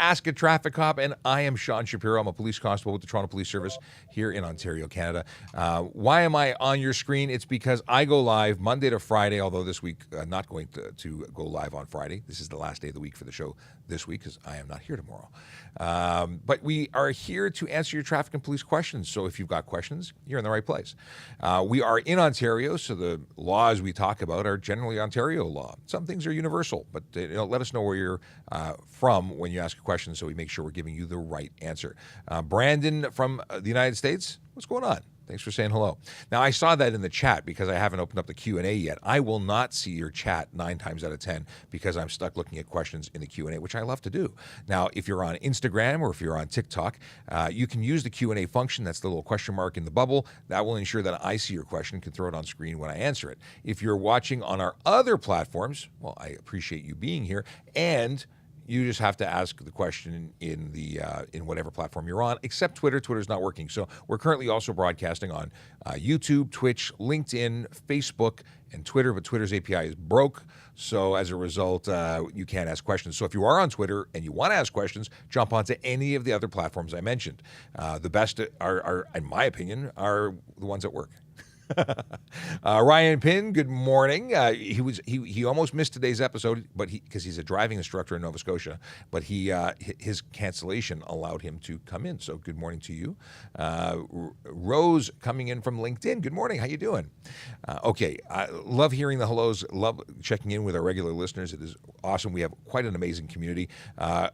Ask a Traffic Cop, and I am Sean Shapiro. I'm a police constable with the Toronto Police Service here in Ontario, Canada. Why am I on your screen? It's because I go live Monday to Friday, although this week not going to go live on Friday. This is the last day of the week for the show this week because I am not here tomorrow. But we are here to answer your traffic and police questions. So if you've got questions, you're in the right place. We are in Ontario, so the laws we talk about are generally Ontario law. Some things are universal, but let us know where you're from when you ask a question so we make sure we're giving you the right answer. Brandon from the United States, what's going on? Thanks for saying hello. Now, I saw that in the chat because I haven't opened up the Q&A yet. I will not see your chat 9 times out of 10 because I'm stuck looking at questions in the Q&A, which I love to do. Now, if you're on Instagram or if you're on TikTok, you can use the Q&A function. That's the little question mark in the bubble. That will ensure that I see your question, can throw it on screen when I answer it. If you're watching on our other platforms, well, I appreciate you being here, and you just have to ask the question in whatever platform you're on, except Twitter. Twitter's not working. So we're currently also broadcasting on YouTube, Twitch, LinkedIn, Facebook, and Twitter, but Twitter's API is broke. So as a result, you can't ask questions. So if you are on Twitter and you want to ask questions, jump onto any of the other platforms I mentioned. The best are, in my opinion, are the ones that work. Ryan Pinn, good morning. He almost missed today's episode, but because he's a driving instructor in Nova Scotia, but his cancellation allowed him to come in. So good morning to you. Rose coming in from LinkedIn. Good morning. How you doing? Okay, I love hearing the hellos. Love checking in with our regular listeners. It is awesome. We have quite an amazing community.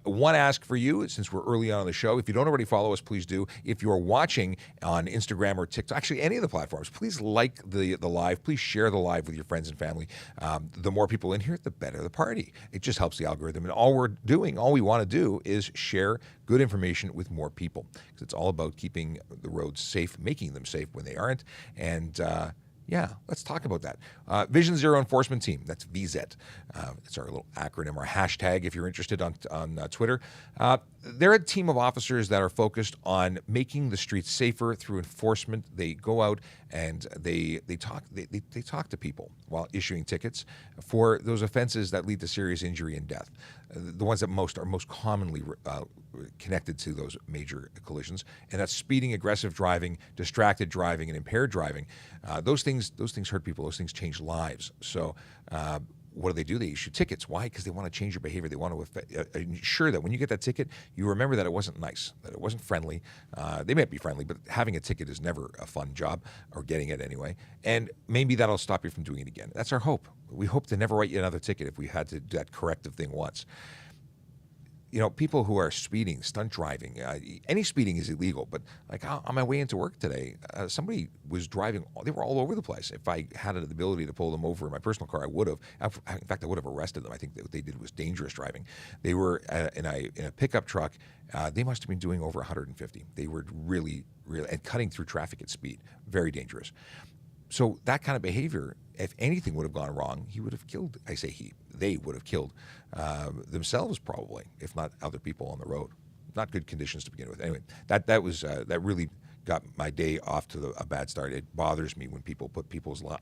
One ask for you, since we're early on in the show, if you don't already follow us, please do. If you're watching on Instagram or TikTok, actually any of the platforms, please like the live. Please share the live with your friends and family. The more people in here, the better the party. It just helps the algorithm. And all we want to do is share good information with more people, because it's all about keeping the roads safe, making them safe when they aren't. And yeah, let's talk about that. Vision Zero Enforcement Team, that's VZET. It's our little acronym, our hashtag, if you're interested on Twitter. They're a team of officers that are focused on making the streets safer through enforcement. They go out and they talk to people while issuing tickets for those offenses that lead to serious injury and death. The ones that are most commonly connected to those major collisions, and that's speeding, aggressive driving, distracted driving, and impaired driving. Those things hurt people. Those things change lives. So what do? They issue tickets. Why? Because they want to change your behavior. They want to ensure that when you get that ticket, you remember that it wasn't nice, that it wasn't friendly. They might be friendly, but having a ticket is never a fun job, or getting it anyway. And maybe that'll stop you from doing it again. That's our hope. We hope to never write you another ticket if we had to do that corrective thing once. People who are speeding, stunt driving, any speeding is illegal. But like on my way into work today, somebody was driving. They were all over the place. If I had the ability to pull them over in my personal car, I would have. In fact, I would have arrested them. I think what they did was dangerous driving. They were in a pickup truck. They must have been doing over 150. They were really, and cutting through traffic at speed. Very dangerous. So that kind of behavior, if anything would have gone wrong, he would have killed. I say they would have killed themselves probably, if not other people on the road. Not good conditions to begin with. Anyway, that really got my day off to a bad start. It bothers me when people put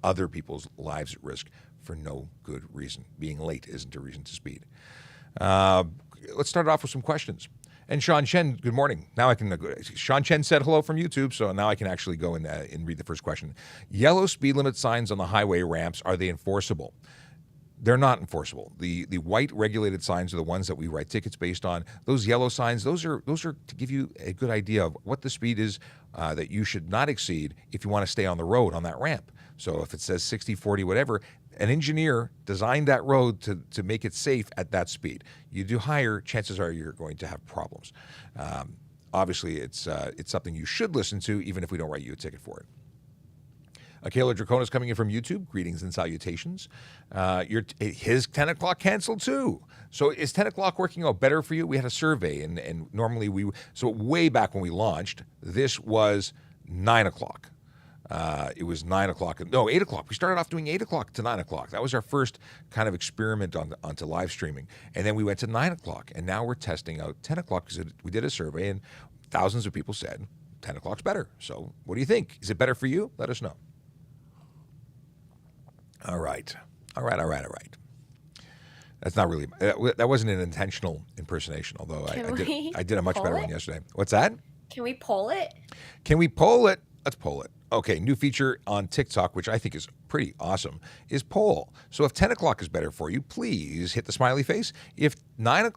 other people's lives at risk for no good reason. Being late isn't a reason to speed. Let's start off with some questions. And Sean Chen, good morning. Now I can. Sean Chen said hello from YouTube, so now I can actually go and read the first question. Yellow speed limit signs on the highway ramps, are they enforceable? They're not enforceable. The white regulated signs are the ones that we write tickets based on. Those yellow signs, those are to give you a good idea of what the speed is that you should not exceed if you want to stay on the road on that ramp. So if it says 60, 40, whatever, an engineer designed that road to make it safe at that speed. You do higher, chances are you're going to have problems. Obviously, it's something you should listen to, even if we don't write you a ticket for it. Kayla Draconis coming in from YouTube. Greetings and salutations. His 10 o'clock canceled too. So is 10 o'clock working out better for you? We had a survey, and normally so way back when we launched, this was 9 o'clock. It was 9 o'clock. No, 8 o'clock. We started off doing 8 o'clock to 9 o'clock. That was our first kind of experiment onto live streaming. And then we went to 9 o'clock. And now we're testing out 10 o'clock because we did a survey and thousands of people said 10 o'clock's better. So what do you think? Is it better for you? Let us know. All right. That's not really. That wasn't an intentional impersonation, although Can we I did a much pull better it? one yesterday. What's that? Can we pull it? Can we poll it? Let's poll it. Okay, new feature on TikTok, which I think is pretty awesome, is poll. So if 10 o'clock is better for you, please hit the smiley face. If 10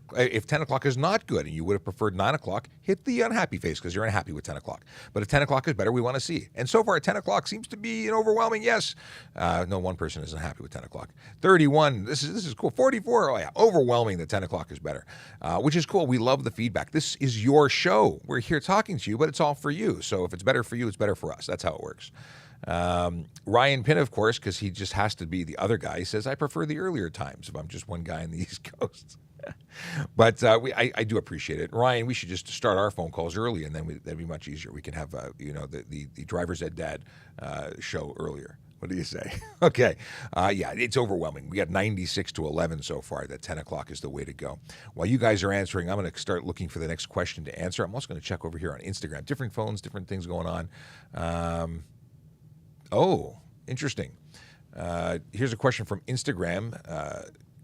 o'clock is not good and you would have preferred 9 o'clock, hit the unhappy face because you're unhappy with 10 o'clock. But if 10 o'clock is better, we want to see. And so far, 10 o'clock seems to be an overwhelming yes. No, one person isn't happy with 10 o'clock. 31, this is cool. 44, oh yeah, overwhelming that 10 o'clock is better, which is cool. We love the feedback. This is your show. We're here talking to you, but it's all for you. So if it's better for you, it's better for us. That's how it works. Ryan Pinn, of course, because he just has to be the other guy, says, I prefer the earlier times if I'm just one guy on the East Coast. But I do appreciate it. Ryan, we should just start our phone calls early, and then that'd be much easier. We can have, the Driver's Ed Dad show earlier. What do you say? Okay. Yeah, it's overwhelming. We got 96-11 so far that 10 o'clock is the way to go. While you guys are answering, I'm going to start looking for the next question to answer. I'm also going to check over here on Instagram. Different phones, different things going on. Oh, interesting. Here's a question from Instagram.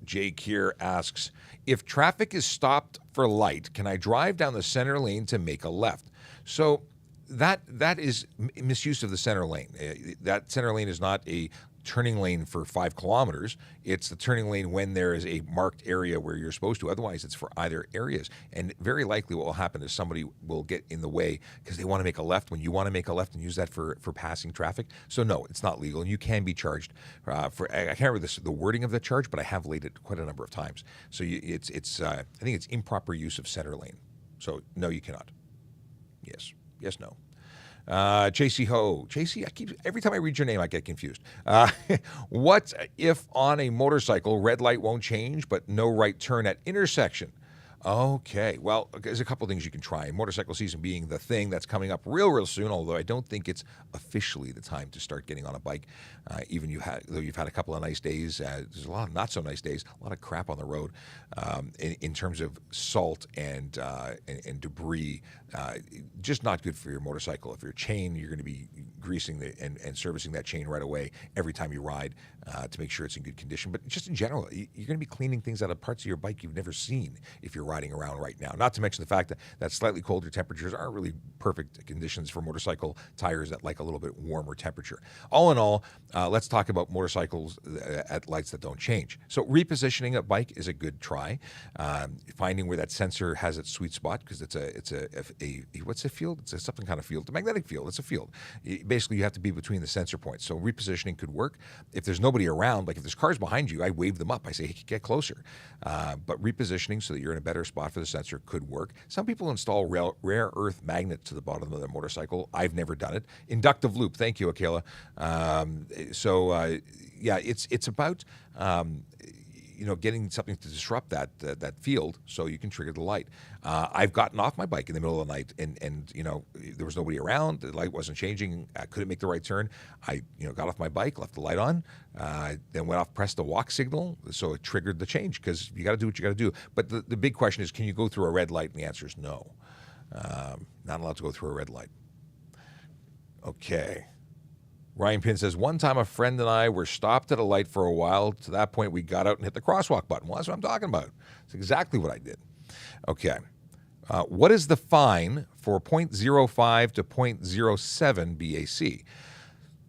Jake here asks, if traffic is stopped for light, can I drive down the center lane to make a left? So that is misuse of the center lane. That center lane is not a turning lane for 5 kilometers. It's the turning lane when there is a marked area where you're supposed to. Otherwise, it's for either areas. And very likely what will happen is somebody will get in the way because they want to make a left when you want to make a left and use that for passing traffic. So no, it's not legal. And you can be charged for, I can't remember the wording of the charge, but I have laid it quite a number of times. So I think it's improper use of center lane. So no, you cannot. Yes, no. JC Ho. JC, every time I read your name, I get confused. What if on a motorcycle, red light won't change, but no right turn at intersection? Okay, well, there's a couple things you can try. Motorcycle season being the thing that's coming up real soon, although I don't think it's officially the time to start getting on a bike. Though you've had a couple of nice days, there's a lot of not so nice days, a lot of crap on the road in terms of salt and debris. Just not good for your motorcycle. If your chain, you're going to be greasing and servicing that chain right away every time you ride to make sure it's in good condition. But just in general, you're going to be cleaning things out of parts of your bike you've never seen if you're riding around right now. Not to mention the fact that slightly colder temperatures aren't really perfect conditions for motorcycle tires that like a little bit warmer temperature. All in all, let's talk about motorcycles at lights that don't change. So repositioning a bike is a good try. Finding where that sensor has its sweet spot, because it's a what's a field? It's something kind of field. A magnetic field. It's a field. Basically, you have to be between the sensor points. So repositioning could work. If there's nobody around, like if there's cars behind you, I wave them up. I say, hey, get closer. But repositioning so that you're in a better spot for the sensor could work. Some people install rare earth magnets to the bottom of their motorcycle. I've never done it. Inductive loop. Thank you, Akela. Yeah, it's about getting something to disrupt that field so you can trigger the light. I've gotten off my bike in the middle of the night and there was nobody around. The light wasn't changing. I couldn't make the right turn. I got off my bike, left the light on, then went off, pressed the walk signal, so it triggered the change because you got to do what you got to do. But the big question is, can you go through a red light? And the answer is no. Not allowed to go through a red light. Okay. Ryan Pinn says, one time a friend and I were stopped at a light for a while. To that point, we got out and hit the crosswalk button. Well, that's what I'm talking about. It's exactly what I did. Okay. What is the fine for 0.05 to 0.07 BAC?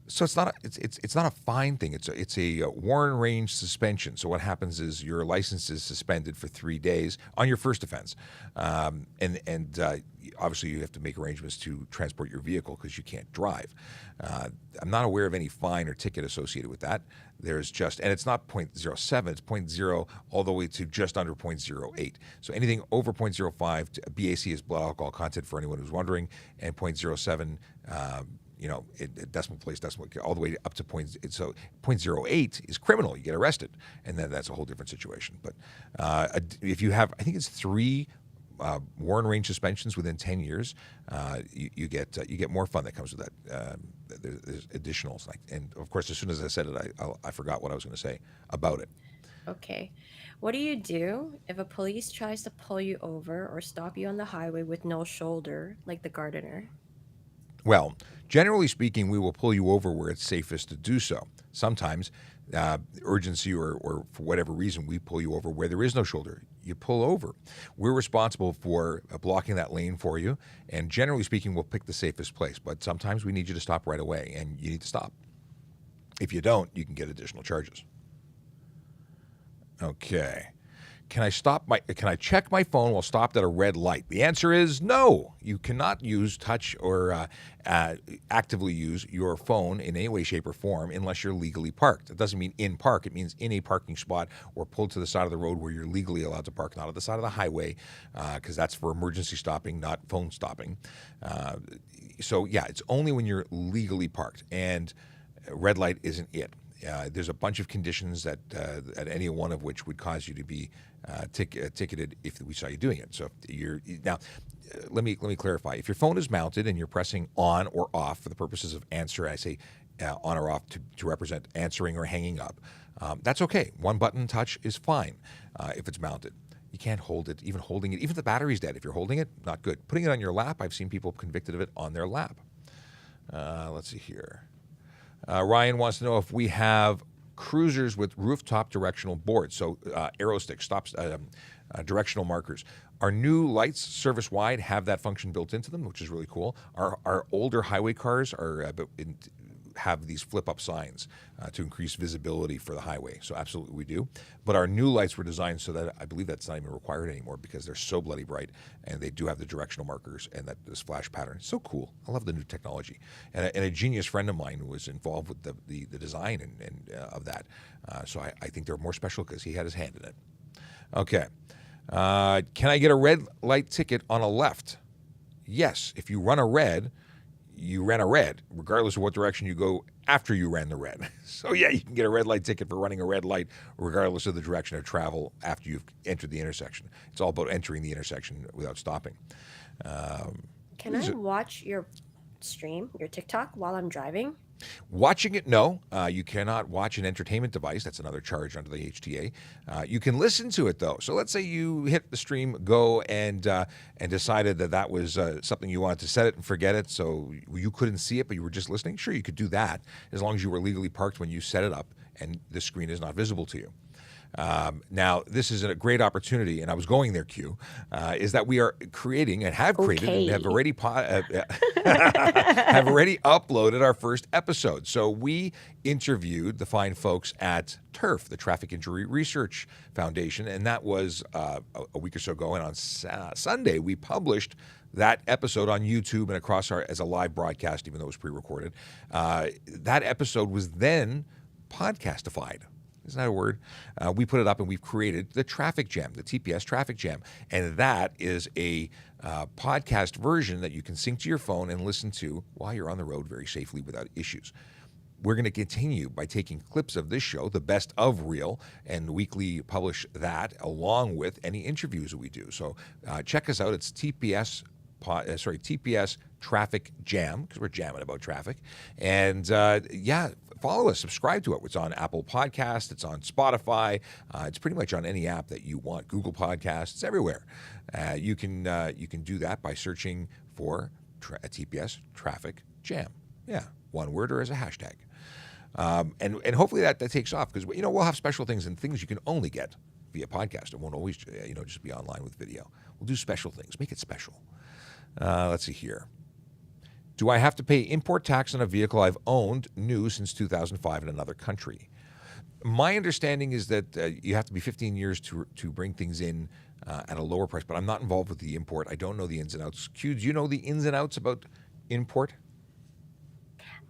So it's not a fine thing. It's a worn range suspension. So what happens is your license is suspended for 3 days on your first offense, and obviously you have to make arrangements to transport your vehicle because you can't drive. I'm not aware of any fine or ticket associated with that. There's just, and it's not 0.07, it's 0.0 all the way to just under 0.08. So anything over 0.05, BAC is blood alcohol content for anyone who's wondering, and 0.07. Decimal place, all the way up to so 0.08 is criminal. You get arrested, and then that's a whole different situation. But if you have, I think it's 3 worn range suspensions within 10 years, you get more fun that comes with that. There's additionals, and of course, as soon as I said it, I forgot what I was going to say about it. Okay. What do you do if a police tries to pull you over or stop you on the highway with no shoulder, like the gardener? Well, generally speaking, we will pull you over where it's safest to do so. Sometimes urgency or for whatever reason, we pull you over where there is no shoulder. You pull over. We're responsible for blocking that lane for you, and generally speaking, we'll pick the safest place. But sometimes we need you to stop right away, and you need to stop. If you don't, you can get additional charges. Okay. Can I check my phone while stopped at a red light? The answer is no. You cannot use touch or actively use your phone in any way, shape, or form unless you're legally parked. It doesn't mean in park. It means in a parking spot or pulled to the side of the road where you're legally allowed to park, not at the side of the highway, because that's for emergency stopping, not phone stopping. So yeah, it's only when you're legally parked, and red light isn't it. There's a bunch of conditions that at any one of which would cause you to be ticketed if we saw you doing it. So if you're now, let me clarify. If your phone is mounted and you're pressing on or off for the purposes of answer, I say on or off to represent answering or hanging up. That's okay. One button touch is fine if it's mounted. You can't hold it. Even holding it, even if the battery's dead, if you're holding it, not good. Putting it on your lap, I've seen people convicted of it on their lap. Let's see here. Ryan wants to know if we have cruisers with rooftop directional boards, so arrow sticks, stops, directional markers. Our new lights, service-wide, have that function built into them, which is really cool. Our older highway cars have these flip-up signs to increase visibility for the highway. So absolutely we do. But our new lights were designed so that I believe that's not even required anymore because they're so bloody bright, and they do have the directional markers and this flash pattern. It's so cool. I love the new technology. And a genius friend of mine was involved with the design of that. So I think they're more special because he had his hand in it. Okay. Can I get a red light ticket on a left? Yes. If you run a red, you ran a red, regardless of what direction you go after you ran the red. So yeah, you can get a red light ticket for running a red light, regardless of the direction of travel after you've entered the intersection. It's all about entering the intersection without stopping. Can I watch your stream, your TikTok, while I'm driving? Watching it, no. You cannot watch an entertainment device. That's another charge under the HTA. You can listen to it, though. So let's say you hit the stream go and decided that was something you wanted to set it and forget it, so you couldn't see it, but you were just listening. Sure, you could do that as long as you were legally parked when you set it up and the screen is not visible to you. Now, this is a great opportunity, and I was going there, Q, is that we are creating and have created and have already have already uploaded our first episode. So we interviewed the fine folks at TIRF, the Traffic Injury Research Foundation, and that was a week or so ago. And on Sunday, we published that episode on YouTube and across as a live broadcast, even though it was pre-recorded. That episode was then podcastified. Isn't that a word? We put it up and we've created the Traffic Jam, the TPS Traffic Jam. And that is a podcast version that you can sync to your phone and listen to while you're on the road very safely without issues. We're going to continue by taking clips of this show, the best of reel, and weekly publish that along with any interviews that we do. So check us out. It's TPS Traffic Jam, because we're jamming about traffic. And follow us, subscribe to it. It's on Apple Podcasts, it's on Spotify, it's pretty much on any app that you want. Google Podcasts, it's everywhere. You can do that by searching for TPS Traffic Jam. Yeah, one word or as a hashtag. And hopefully that takes off, because we'll have special things and things you can only get via podcast. It won't always just be online with video. We'll do special things, make it special. Let's see here. Do I have to pay import tax on a vehicle I've owned new since 2005 in another country? My understanding is that you have to be 15 years to bring things in at a lower price, but I'm not involved with the import. I don't know the ins and outs. Q, do you know the ins and outs about import?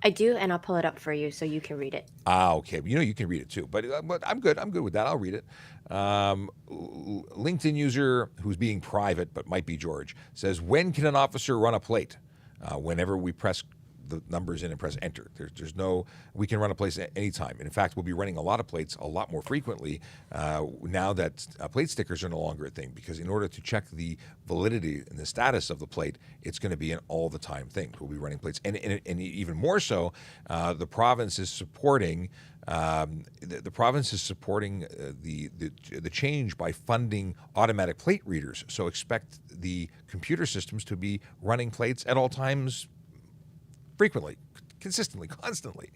I do, and I'll pull it up for you so you can read it. Okay. You can read it too, but I'm good. I'm good with that. I'll read it. LinkedIn user who's being private but might be George says, when can an officer run a plate? Whenever we press the numbers in and press enter. We can run a plate at any time. And in fact, we'll be running a lot of plates a lot more frequently now that plate stickers are no longer a thing, because in order to check the validity and the status of the plate, it's going to be an all the time thing. We'll be running plates. And even more so, the province is supporting the change by funding automatic plate readers. So expect the computer systems to be running plates at all times frequently, consistently, constantly.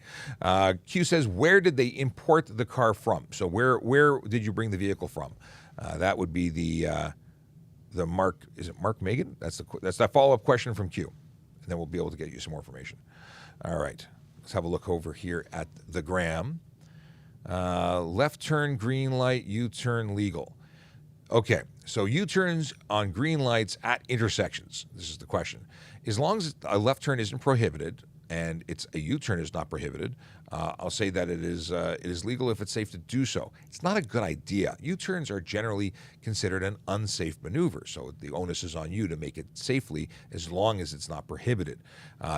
Q says, where did they import the car from? So where did you bring the vehicle from? That would be the Mark. Is it Mark Megan? That's that follow-up question from Q, and then we'll be able to get you some more information. All right, let's have a look over here at the gram. Left turn, green light, U-turn legal. Okay, so U-turns on green lights at intersections. This is the question. As long as a left turn isn't prohibited and a U-turn is not prohibited, I'll say that it is legal if it's safe to do so. It's not a good idea. U-turns are generally considered an unsafe maneuver, so the onus is on you to make it safely as long as it's not prohibited.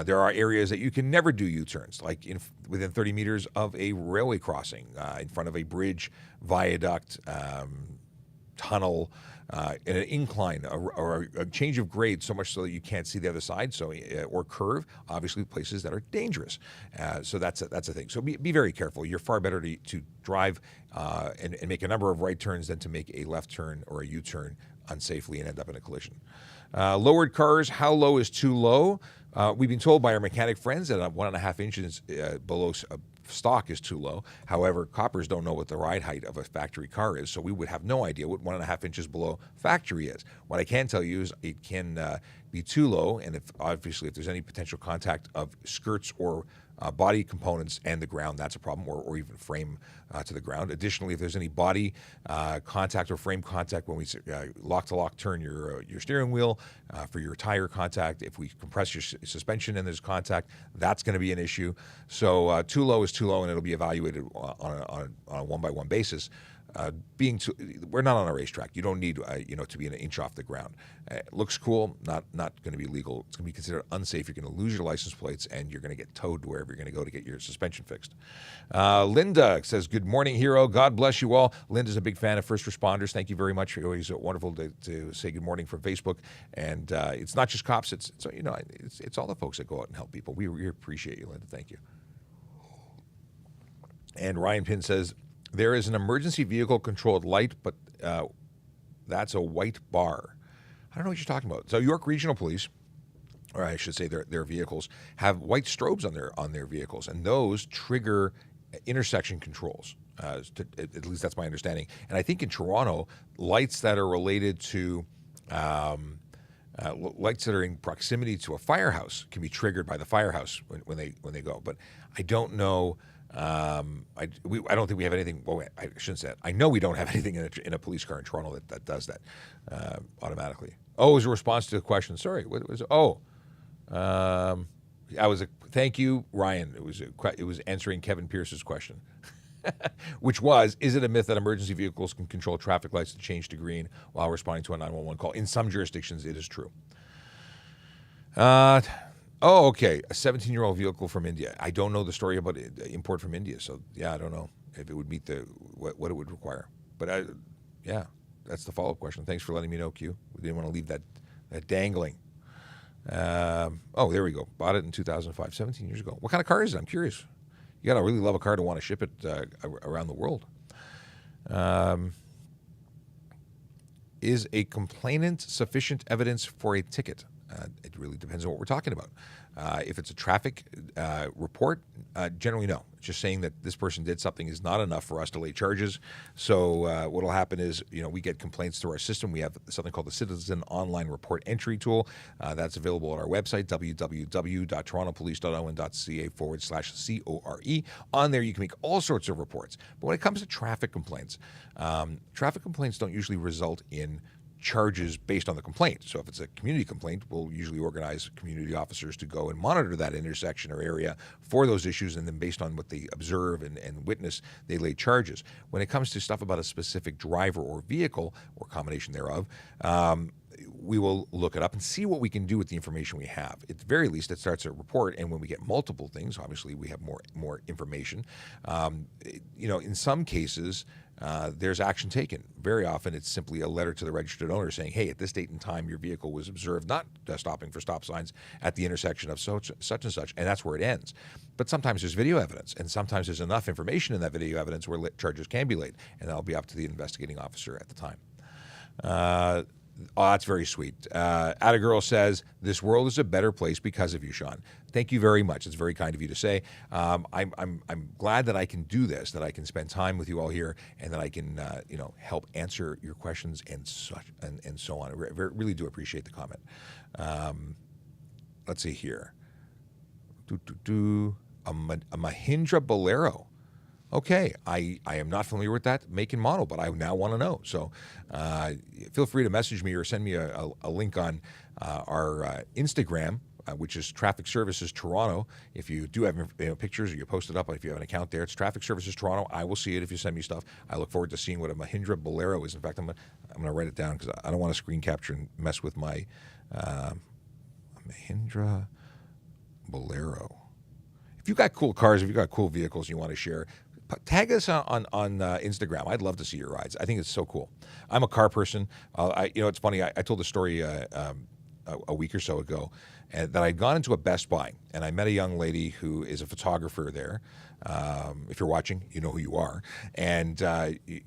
There are areas that you can never do U-turns, like within 30 meters of a railway crossing, in front of a bridge, viaduct, tunnel, in an incline or a change of grade so much so that you can't see the other side, so or curve, obviously places that are dangerous. So that's a thing. So be very careful. You're far better to drive and make a number of right turns than to make a left turn or a U-turn unsafely and end up in a collision. Lowered cars, how low is too low? We've been told by our mechanic friends that 1.5 inches below stock is too low. However, coppers don't know what the ride height of a factory car is, so we would have no idea what 1.5 inches below factory is. What I can tell you is it can be too low, and if there's any potential contact of skirts or body components and the ground, that's a problem, or even frame to the ground. Additionally, if there's any body contact or frame contact when we lock-to-lock turn your steering wheel for your tire contact, if we compress your suspension and there's contact, that's going to be an issue. So too low is too low, and it'll be evaluated on a one-by-one basis. We're not on a racetrack. You don't need to be an inch off the ground. It looks cool, not going to be legal. It's going to be considered unsafe. You're going to lose your license plates, and you're going to get towed to wherever you're going to go to get your suspension fixed. Linda says, good morning, hero. God bless you all. Linda's a big fan of first responders. Thank you very much. Always wonderful to say good morning from Facebook. And it's not just cops. It's all the folks that go out and help people. We appreciate you, Linda. Thank you. And Ryan Pinn says, there is an emergency vehicle controlled light, but that's a white bar. I don't know what you're talking about. So York Regional Police, or I should say their vehicles, have white strobes on their vehicles, and those trigger intersection controls. At least that's my understanding. And I think in Toronto, lights that are related to lights that are in proximity to a firehouse can be triggered by the firehouse when they go. But I don't know. I don't think we have anything. Well, I shouldn't say that. I know we don't have anything in a police car in Toronto that does that automatically. Oh, it was a response to the question. Sorry, what was? Thank you, Ryan. It was answering Kevin Pierce's question, which was: is it a myth that emergency vehicles can control traffic lights to change to green while responding to a 911 call? In some jurisdictions, it is true. Oh, okay. A 17-year-old vehicle from India. I don't know the story about import from India, so yeah, I don't know if it would meet what it would require. But yeah, that's the follow-up question. Thanks for letting me know, Q. We didn't want to leave that dangling. There we go. Bought it in 2005, 17 years ago. What kind of car is it? I'm curious. You got to really love a car to want to ship it around the world. Is a complainant sufficient evidence for a ticket? It really depends on what we're talking about. If it's a traffic report, generally no. Just saying that this person did something is not enough for us to lay charges. So what will happen is, we get complaints through our system. We have something called the Citizen Online Report Entry Tool. That's available at our website, www.torontopolice.on.ca/CORE. On there, you can make all sorts of reports. But when it comes to traffic complaints don't usually result in charges based on the complaint. So if it's a community complaint, we'll usually organize community officers to go and monitor that intersection or area for those issues, and then based on what they observe and witness, they lay charges. When it comes to stuff about a specific driver or vehicle, or combination thereof, we will look it up and see what we can do with the information we have. At the very least, it starts a report, and when we get multiple things, obviously we have more information. In some cases, there's action taken. Very often, it's simply a letter to the registered owner saying, hey, at this date and time, your vehicle was observed not stopping for stop signs at the intersection of such and such, and that's where it ends. But sometimes there's video evidence, and sometimes there's enough information in that video evidence where charges can be laid, and that'll be up to the investigating officer at the time. Oh, that's very sweet. Atta Girl says, "This world is a better place because of you, Sean." Thank you very much. It's very kind of you to say. I'm glad that I can do this, that I can spend time with you all here, and that I can help answer your questions and such and so on. I really do appreciate the comment. Let's see here. A Mahindra Bolero. Okay, I am not familiar with that make and model, but I now want to know. So feel free to message me or send me a link on our Instagram, which is Traffic Services Toronto. If you do have pictures or you post it up, if you have an account there, it's Traffic Services Toronto. I will see it if you send me stuff. I look forward to seeing what a Mahindra Bolero is. In fact, I'm gonna write it down because I don't want to screen capture and mess with my Mahindra Bolero. If you've got cool cars, if you've got cool vehicles you want to share, tag us on Instagram. I'd love to see your rides. I think it's so cool. I'm a car person. It's funny. I told the story a week or so ago that I'd gone into a Best Buy and I met a young lady who is a photographer there. If you're watching, you know who you are. And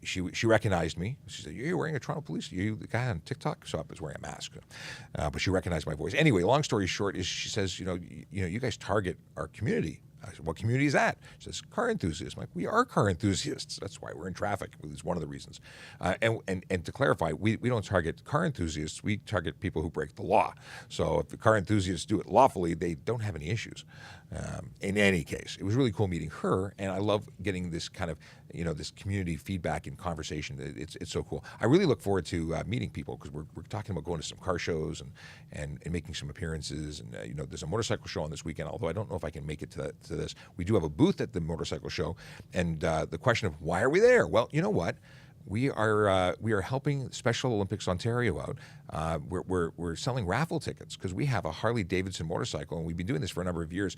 she recognized me. She said, "You're wearing a Toronto Police? You're the guy on TikTok?" So I was wearing a mask, but she recognized my voice. Anyway, long story short is she says, you guys target our community. I said, "What community is that?" She says, "Car enthusiasts." I'm like, "We are car enthusiasts. That's why we're in traffic." It's one of the reasons. And to clarify, we don't target car enthusiasts. We target people who break the law. So if the car enthusiasts do it lawfully, they don't have any issues. In any case, it was really cool meeting her, and I love getting this kind of, this community feedback and conversation. It's so cool. I really look forward to meeting people because we're talking about going to some car shows and making some appearances. And there's a motorcycle show on this weekend. Although I don't know if I can make it to this, we do have a booth at the motorcycle show. And the question of why are we there? Well, you know what? We are helping Special Olympics Ontario out. We're selling raffle tickets because we have a Harley Davidson motorcycle, and we've been doing this for a number of years.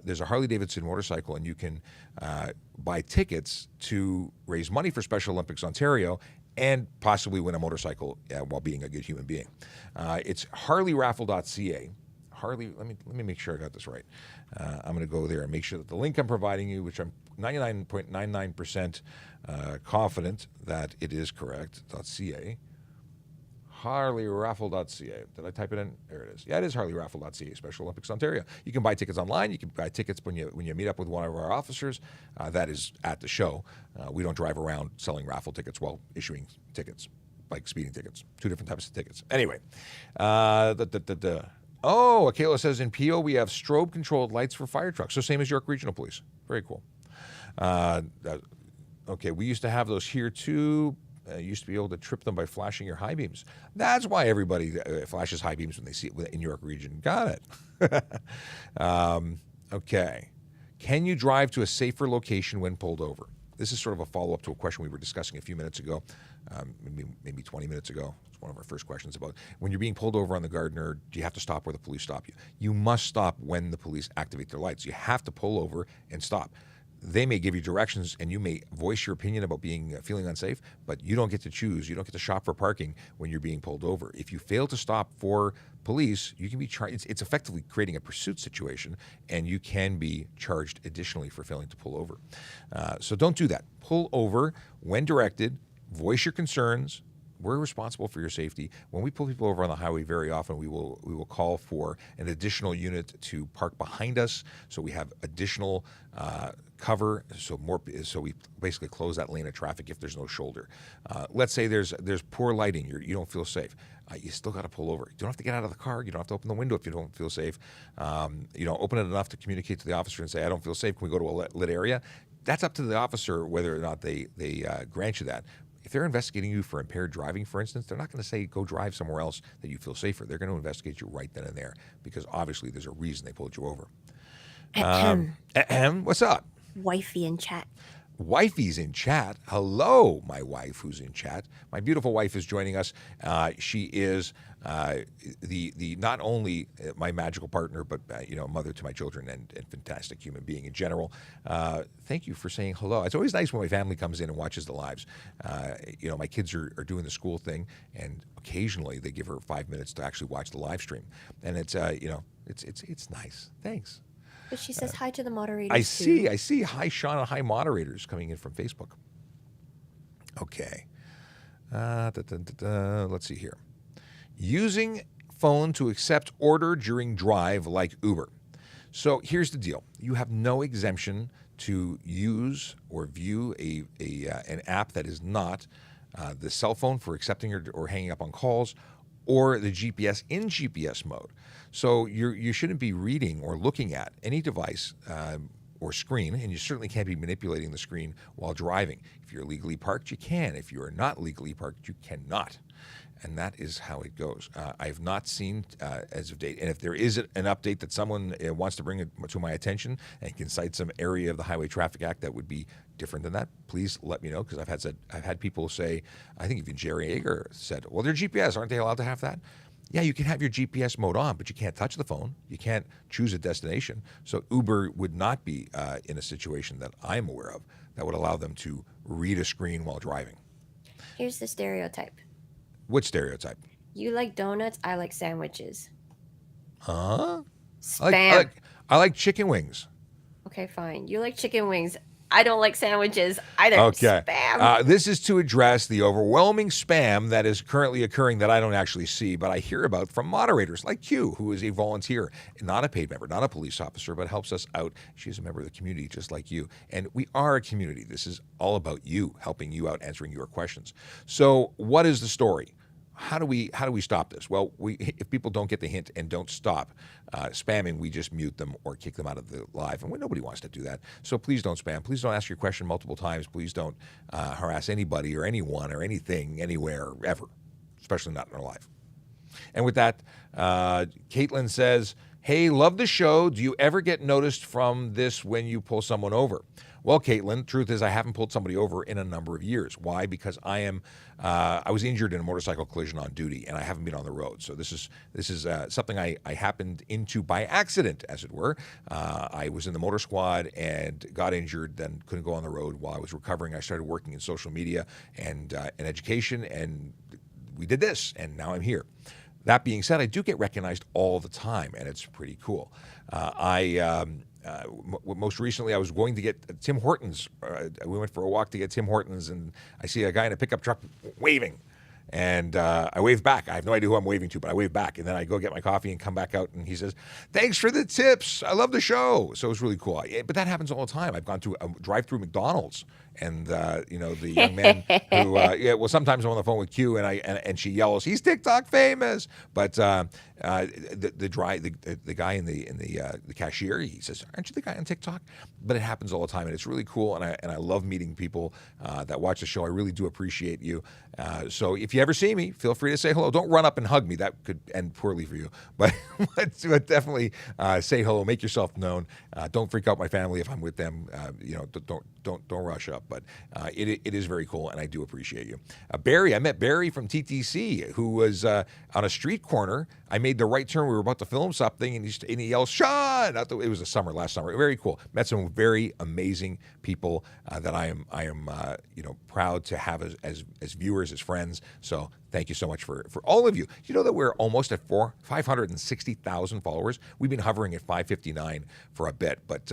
There's a Harley Davidson motorcycle, and you can buy tickets to raise money for Special Olympics Ontario and possibly win a motorcycle while being a good human being. It's harleyraffle.ca. Harley, let me make sure I got this right. I'm going to go there and make sure that the link I'm providing you, which I'm 99.99% confident that it is correct, .ca, harleyraffle.ca. Did I type it in? There it is. Yeah, it is harleyraffle.ca, Special Olympics Ontario. You can buy tickets online. You can buy tickets when you meet up with one of our officers. That is at the show. We don't drive around selling raffle tickets while issuing tickets, like speeding tickets. Two different types of tickets. Anyway, Oh, Akela says in PO we have strobe-controlled lights for fire trucks. So same as York Regional Police. Very cool. Okay, we used to have those here too. You used to be able to trip them by flashing your high beams. That's why everybody flashes high beams when they see it in York Region. Got it. Okay. Can you drive to a safer location when pulled over? This is sort of a follow-up to a question we were discussing a few minutes ago, maybe 20 minutes ago. It's one of our first questions about when you're being pulled over on the Gardiner, do you have to stop where the police stop you? You must stop when the police activate their lights. You have to pull over and stop. They may give you directions and you may voice your opinion about feeling unsafe, but you don't get to choose. You don't get to shop for parking when you're being pulled over. If you fail to stop for police, you can be charged. It's effectively creating a pursuit situation, and you can be charged additionally for failing to pull over. So don't do that. Pull over when directed. Voice your concerns. We're responsible for your safety. When we pull people over on the highway, very often we will call for an additional unit to park behind us, so we have additional cover. So we basically close that lane of traffic if there's no shoulder. Let's say there's poor lighting. You don't feel safe. You still got to pull over. You don't have to get out of the car. You don't have to open the window if you don't feel safe. Open it enough to communicate to the officer and say, "I don't feel safe. Can we go to a lit area?" That's up to the officer whether or not they grant you that. If they're investigating you for impaired driving, for instance, they're not going to say go drive somewhere else that you feel safer. They're going to investigate you right then and there because obviously there's a reason they pulled you over. What's up? Wifey in chat. Wifey's in chat. Hello, my wife who's in chat. My beautiful wife is joining us. She is the not only my magical partner, but mother to my children and fantastic human being in general. Thank you for saying hello. It's always nice when my family comes in and watches the lives. My kids are doing the school thing, and occasionally they give her 5 minutes to actually watch the live stream, and it's nice. Thanks. But she says hi to the moderators. I see. Hi, Sean, and hi, moderators coming in from Facebook. Okay. Let's see here. Using phone to accept order during drive like Uber. So here's the deal. You have no exemption to use or view an app that is not the cell phone for accepting or hanging up on calls, or the GPS in GPS mode. So you shouldn't be reading or looking at any device or screen, and you certainly can't be manipulating the screen while driving. If you're legally parked, you can. If you are not legally parked, you cannot. And that is how it goes. I have not seen as of date. And if there is an update that someone wants to bring it to my attention and can cite some area of the Highway Traffic Act that would be different than that, please let me know, because I've had people say, I think even Jerry Ager said, well, they're GPS. Aren't they allowed to have that? Yeah, you can have your GPS mode on, but you can't touch the phone. You can't choose a destination. So Uber would not be in a situation that I'm aware of that would allow them to read a screen while driving. Here's the stereotype. What stereotype? You like donuts, I like sandwiches. Huh? Spam. I like chicken wings. Okay, fine. You like chicken wings. I don't like sandwiches either. Okay. Spam. This is to address the overwhelming spam that is currently occurring that I don't actually see, but I hear about from moderators like Q, who is a volunteer, not a paid member, not a police officer, but helps us out. She's a member of the community just like you. And we are a community. This is all about you, helping you out, answering your questions. So what is the story? How do we stop this? Well, if people don't get the hint and don't stop spamming, we just mute them or kick them out of the live, and nobody wants to do that. So please don't spam. Please don't ask your question multiple times. Please don't harass anybody or anyone or anything anywhere ever, especially not in our live. And with that, Caitlin says, "Hey, love the show. Do you ever get noticed from this when you pull someone over?" Well, Caitlin, truth is I haven't pulled somebody over in a number of years. Why? Because I was injured in a motorcycle collision on duty, and I haven't been on the road. So this is something I happened into by accident, as it were. I was in the motor squad and got injured, then couldn't go on the road. While I was recovering, I started working in social media and in education, and we did this, and now I'm here. That being said, I do get recognized all the time, and it's pretty cool. Most recently, I was going to get Tim Hortons. We went for a walk to get Tim Hortons, and I see a guy in a pickup truck waving. And I wave back. I have no idea who I'm waving to, but I wave back. And then I go get my coffee and come back out, and he says, "Thanks for the tips. I love the show." So it was really cool. But that happens all the time. I've gone to a drive-through McDonald's, and the young man who, sometimes I'm on the phone with Q, and she yells, "He's TikTok famous!" But the guy in the cashier, he says, "Aren't you the guy on TikTok?" But it happens all the time, and it's really cool. And I love meeting people that watch the show. I really do appreciate you. So if you ever see me, feel free to say hello. Don't run up and hug me. That could end poorly for you. But definitely say hello. Make yourself known. Don't freak out my family if I'm with them. Don't rush up. But it is very cool, and I do appreciate you. Barry, I met Barry from TTC, who was on a street corner. I made the right turn. We were about to film something, and he yelled, "Sean!" It was last summer. Very cool. Met some very amazing people that I am proud to have as viewers, as friends. So thank you so much for all of you. You know that we're almost at 560,000 followers. We've been hovering at 559 for a bit, but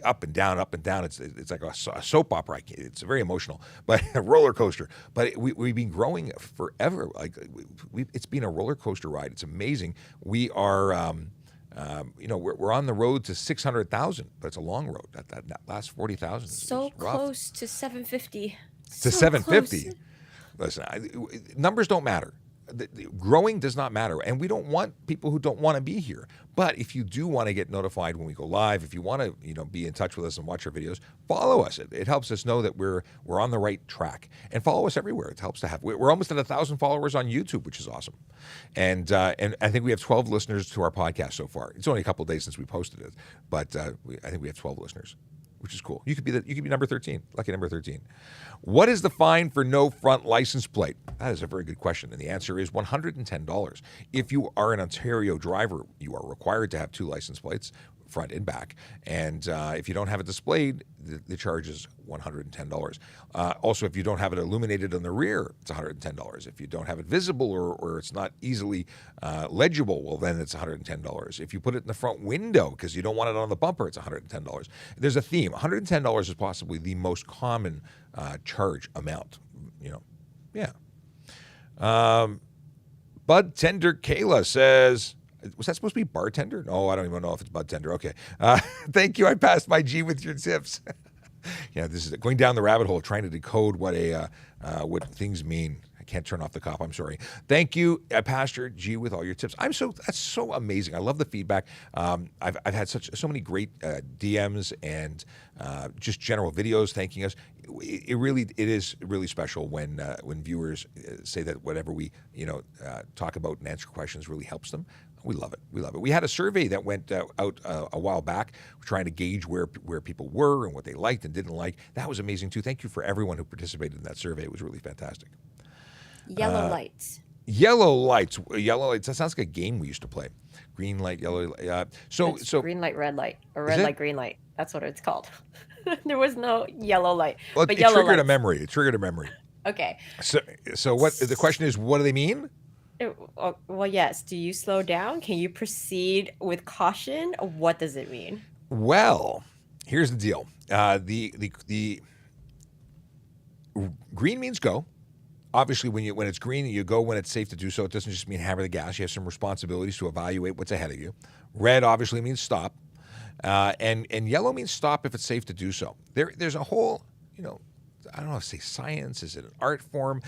up and down. It's like a soap opera. It's very emotional, but a roller coaster. But we've been growing forever. It's been a roller coaster ride. It's amazing. We are. We're on the road to 600,000, but it's a long road. That last 40,000 So is rough. close to 750. To 750. Listen, numbers don't matter. Growing does not matter, and we don't want people who don't want to be here. But if you do want to get notified when we go live, if you want to, be in touch with us and watch our videos, follow us. It helps us know that we're on the right track. And follow us everywhere. It helps to have. We're almost at 1,000 followers on YouTube, which is awesome. And I think we have 12 listeners to our podcast so far. It's only a couple of days since we posted it, but I think we have 12 listeners, which is cool. You could be number 13, lucky number 13. What is the fine for no front license plate? That is a very good question, and the answer is $110. If you are an Ontario driver, you are required to have 2 license plates, front and back. And if you don't have it displayed, the charge is $110. Also, if you don't have it illuminated on the rear, it's $110. If you don't have it visible or it's not easily legible, well, then it's $110. If you put it in the front window because you don't want it on the bumper, it's $110. There's a theme. $110 is possibly the most common charge amount. Yeah. Bud Tender Kayla says, was that supposed to be bartender? No, I don't even know if it's bud tender. Okay. Thank you. I passed my G with your tips. Yeah, this is going down the rabbit hole, trying to decode what things mean. I can't turn off the cop. I'm sorry. Thank you, Pastor G, with all your tips. That's so amazing. I love the feedback. I've had so many great DMs and just general videos thanking us. It is really special when viewers say that whatever we talk about and answer questions really helps them. We love it. We love it. We had a survey that went out a while back, trying to gauge where people were and what they liked and didn't like. That was amazing too. Thank you for everyone who participated in that survey. It was really fantastic. Yellow lights. Yellow lights. Yellow lights. That sounds like a game we used to play. Green light, yellow light. So green light, red light, or red light, green light. That's what it's called. There was no yellow light. Well, but it triggered a memory. It triggered a memory. Okay. So what? The question is, what do they mean? Well, yes. Do you slow down? Can you proceed with caution? What does it mean? Well, here's the deal. The green means go. Obviously, when it's green, you go when it's safe to do so. It doesn't just mean hammer the gas. You have some responsibilities to evaluate what's ahead of you. Red obviously means stop, and yellow means stop if it's safe to do so. There's a whole, I don't know if say science, is it an art form?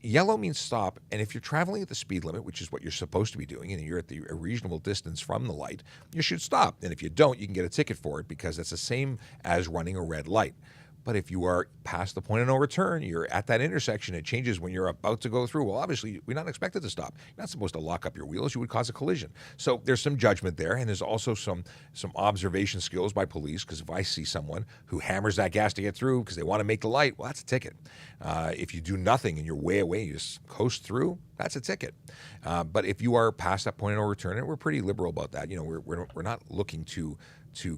Yellow means stop, and if you're traveling at the speed limit, which is what you're supposed to be doing, and you're at a reasonable distance from the light, you should stop. And if you don't, you can get a ticket for it because it's the same as running a red light. But if you are past the point of no return, you're at that intersection, it changes when you're about to go through. Well, obviously, we're not expected to stop. You're not supposed to lock up your wheels. You would cause a collision. So there's some judgment there, and there's also some observation skills by police, because if I see someone who hammers that gas to get through because they want to make the light, well, that's a ticket. If you do nothing and you're way away, you just coast through, that's a ticket. But if you are past that point of no return, and we're pretty liberal about that, we're not looking to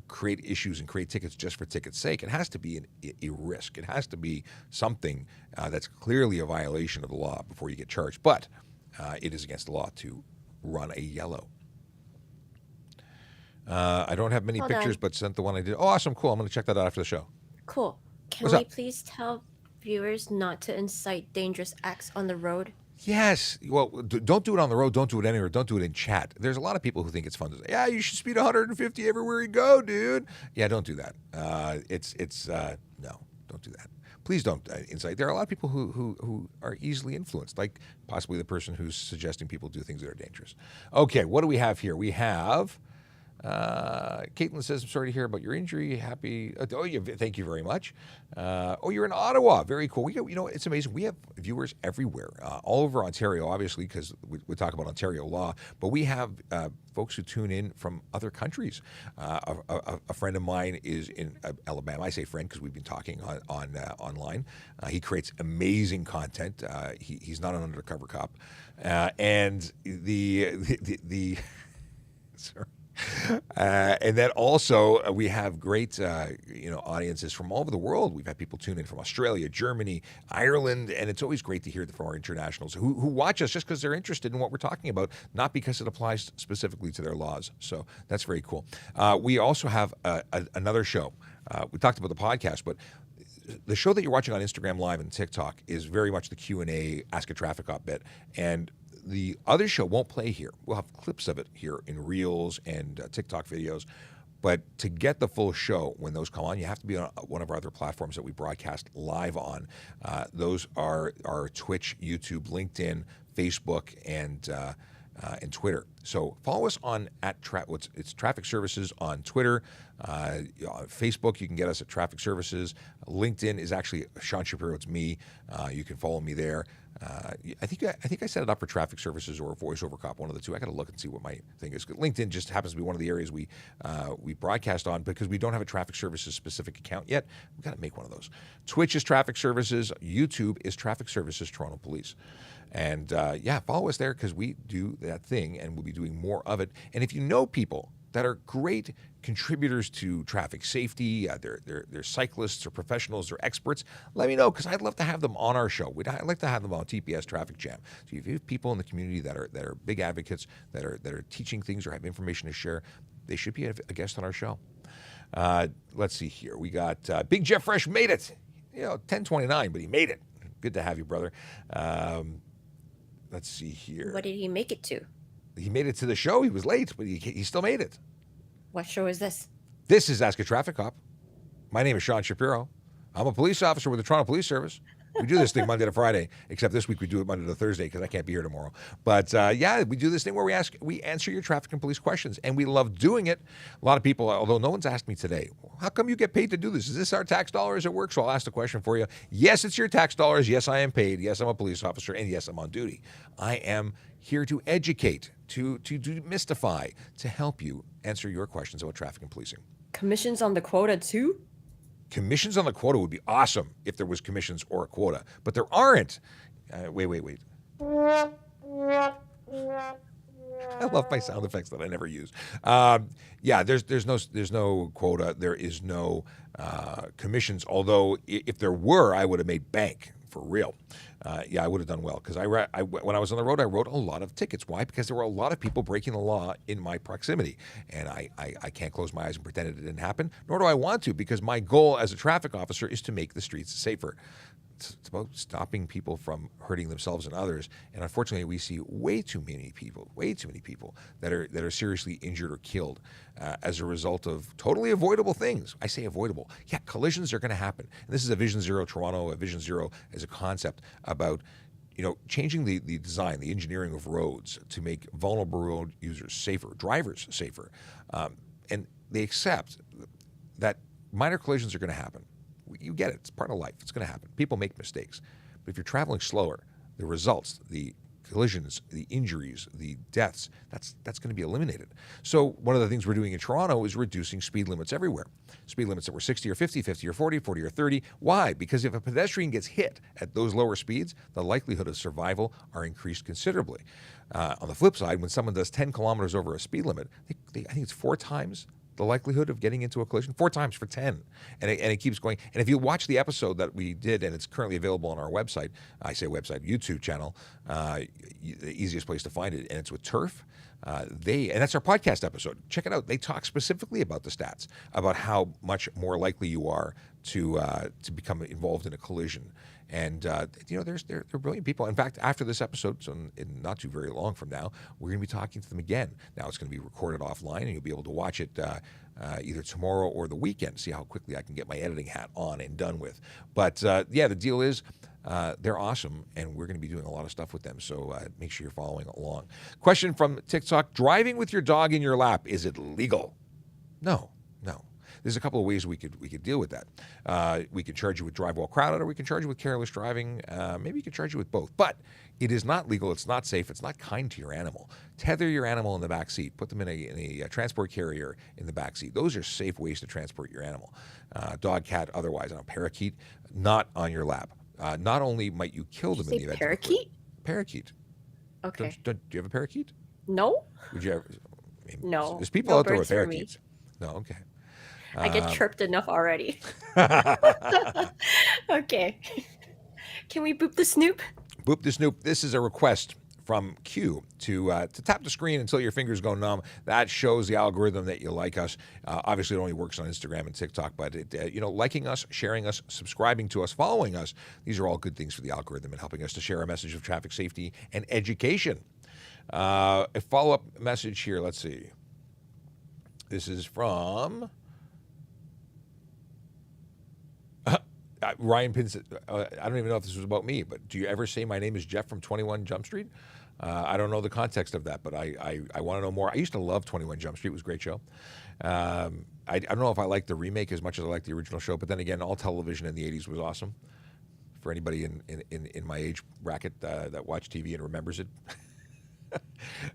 create issues and create tickets just for ticket's sake. It has to be a risk. It has to be something that's clearly a violation of the law before you get charged. But it is against the law to run a yellow. I don't have many pictures, but sent the one I did. Oh, awesome. Cool. I'm going to check that out after the show. Cool. Can we please tell viewers not to incite dangerous acts on the road? Yes. Well, don't do it on the road. Don't do it anywhere. Don't do it in chat. There's a lot of people who think it's fun to say, yeah, you should speed 150 everywhere you go, dude. Yeah, don't do that. No, don't do that. Please don't incite. There are a lot of people who are easily influenced, like possibly the person who's suggesting people do things that are dangerous. Okay, what do we have here? We have... Caitlin says, I'm sorry to hear about your injury. Happy. Thank you very much. You're in Ottawa. Very cool. It's amazing. We have viewers everywhere, all over Ontario, obviously, because we talk about Ontario law, but we have folks who tune in from other countries. A friend of mine is in Alabama. I say friend because we've been talking online. He creates amazing content. He's not an undercover cop. And the sorry. And then also we have great, audiences from all over the world. We've had people tune in from Australia, Germany, Ireland, and it's always great to hear from our internationals who watch us just because they're interested in what we're talking about, not because it applies specifically to their laws. So that's very cool. We also have another show. We talked about the podcast, but the show that you're watching on Instagram Live and TikTok is very much the Q&A, Ask a Traffic Cop bit. And the other show won't play here. We'll have clips of it here in Reels and TikTok videos. But to get the full show, when those come on, you have to be on one of our other platforms that we broadcast live on. Those are Twitch, YouTube, LinkedIn, Facebook, and Twitter. So follow us on it's Traffic Services on Twitter. On Facebook, you can get us at Traffic Services. LinkedIn is actually Sean Shapiro. It's me. You can follow me there. I think I set it up for Traffic Services or VoiceOver Cop, one of the two. I got to look and see what my thing is. LinkedIn just happens to be one of the areas we broadcast on because we don't have a Traffic Services specific account yet. We've got to make one of those. Twitch is Traffic Services. YouTube is Traffic Services Toronto Police. And follow us there because we do that thing and we'll be doing more of it. And if you know people that are great contributors to traffic safety, they're cyclists or professionals or experts, let me know because I'd love to have them on our show. I'd like to have them on TPS Traffic Jam. So if you have people in the community that are big advocates, that are teaching things or have information to share, they should be a guest on our show. Let's see here. We got Big Jeff Fresh made it. 10:29, but he made it. Good to have you, brother. Let's see What here. did he make it to? He made it to the show. He was late, but he still made it. What show is this? This is Ask a Traffic Cop. My name is Sean Shapiro. I'm a police officer with the Toronto Police Service. We do this thing Monday to Friday, except this week we do it Monday to Thursday because I can't be here tomorrow. But yeah, we do this thing where we answer your traffic and police questions, and we love doing it. A lot of people, although no one's asked me today, how come you get paid to do this? Is this our tax dollars at work? So I'll ask the question for you. Yes, it's your tax dollars. Yes, I am paid. Yes, I'm a police officer, and yes, I'm on duty. I am here to educate, to demystify, to help you answer your questions about traffic and policing. Commissions on the quota too? Commissions on the quota would be awesome if there was commissions or a quota, but there aren't. Wait. I love my sound effects that I never use. Yeah, there's no quota. There is no commissions. Although if there were, I would have made bank for real. Yeah, I would have done well because when I was on the road, I wrote a lot of tickets. Why? Because there were a lot of people breaking the law in my proximity, and I can't close my eyes and pretend it didn't happen. Nor do I want to, because my goal as a traffic officer is to make the streets safer. It's about stopping people from hurting themselves and others. And unfortunately, we see way too many people that are seriously injured or killed as a result of totally avoidable things. I say avoidable. Yeah, collisions are going to happen. And this is a Vision Zero Toronto, a Vision Zero as a concept about changing the design, the engineering of roads to make vulnerable road users safer, drivers safer. And they accept that minor collisions are going to happen. You get it. It's part of life. It's going to happen. People make mistakes. But if you're traveling slower, the results, the collisions, the injuries, the deaths, that's going to be eliminated. So one of the things we're doing in Toronto is reducing speed limits everywhere. Speed limits that were 60 or 50, 50 or 40, 40 or 30. Why? Because if a pedestrian gets hit at those lower speeds, the likelihood of survival are increased considerably. On the flip side, when someone does 10 kilometers over a speed limit, I think it's 4 times the likelihood of getting into a collision, 4 times for 10. And it keeps going. And if you watch the episode that we did, and it's currently available on our website, I say website, YouTube channel, the easiest place to find it, and it's with Turf. And that's our podcast episode. Check it out. They talk specifically about the stats, about how much more likely you are to become involved in a collision. And they're brilliant people. In fact, after this episode, so in not too very long from now, we're going to be talking to them again. Now it's going to be recorded offline, and you'll be able to watch it either tomorrow or the weekend. See how quickly I can get my editing hat on and done with. But yeah, the deal is they're awesome, and we're going to be doing a lot of stuff with them. So make sure you're following along. Question from TikTok: driving with your dog in your lap, is it legal? No. There's a couple of ways we could deal with that. We could charge you with drive while crowded, or we can charge you with careless driving. Maybe we could charge you with both. But it is not legal. It's not safe. It's not kind to your animal. Tether your animal in the back seat. Put them in a transport carrier in the back seat. Those are safe ways to transport your animal. Dog, cat, otherwise. On a parakeet, not on your lap. Not only might you kill them in the event parakeet? of a parakeet. Okay. Do you have a parakeet? No. Would you ever? No. There's people No out there with birds for me. parakeets. No, okay. I get chirped enough already. Okay. Can we boop the snoop? Boop the snoop. This is a request from Q to tap the screen until your fingers go numb. That shows the algorithm that you like us. Obviously, it only works on Instagram and TikTok, but liking us, sharing us, subscribing to us, following us, these are all good things for the algorithm and helping us to share a message of traffic safety and education. A follow-up message here. Let's see. This is from Ryan Pins. I don't even know if this was about me, but do you ever say my name is Jeff from 21 Jump Street? I don't know the context of that, but I want to know more. I used to love 21 Jump Street. It was a great show. I don't know if I like the remake as much as I like the original show, but then again, all television in the 80s was awesome. For anybody in my age bracket that watched TV and remembers it.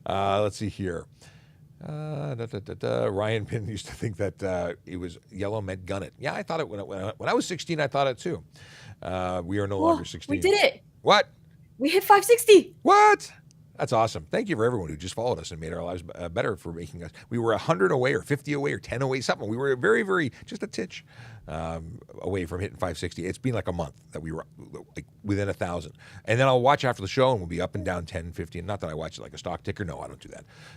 Let's see here. Ryan Pinn used to think that it was yellow meant gun it. Yeah, I thought it when I was 16. I thought it too. We are no longer 16. We did it. What? We hit 560. What? That's awesome. Thank you for everyone who just followed us and made our lives better for making us. We were 100 away or 50 away or 10 away, something. We were very, very, just a titch away from hitting 560. It's been like a month that we were like within 1,000. And then I'll watch after the show and we'll be up and down 10, 15. Not that I watch it like a stock ticker. No, I don't do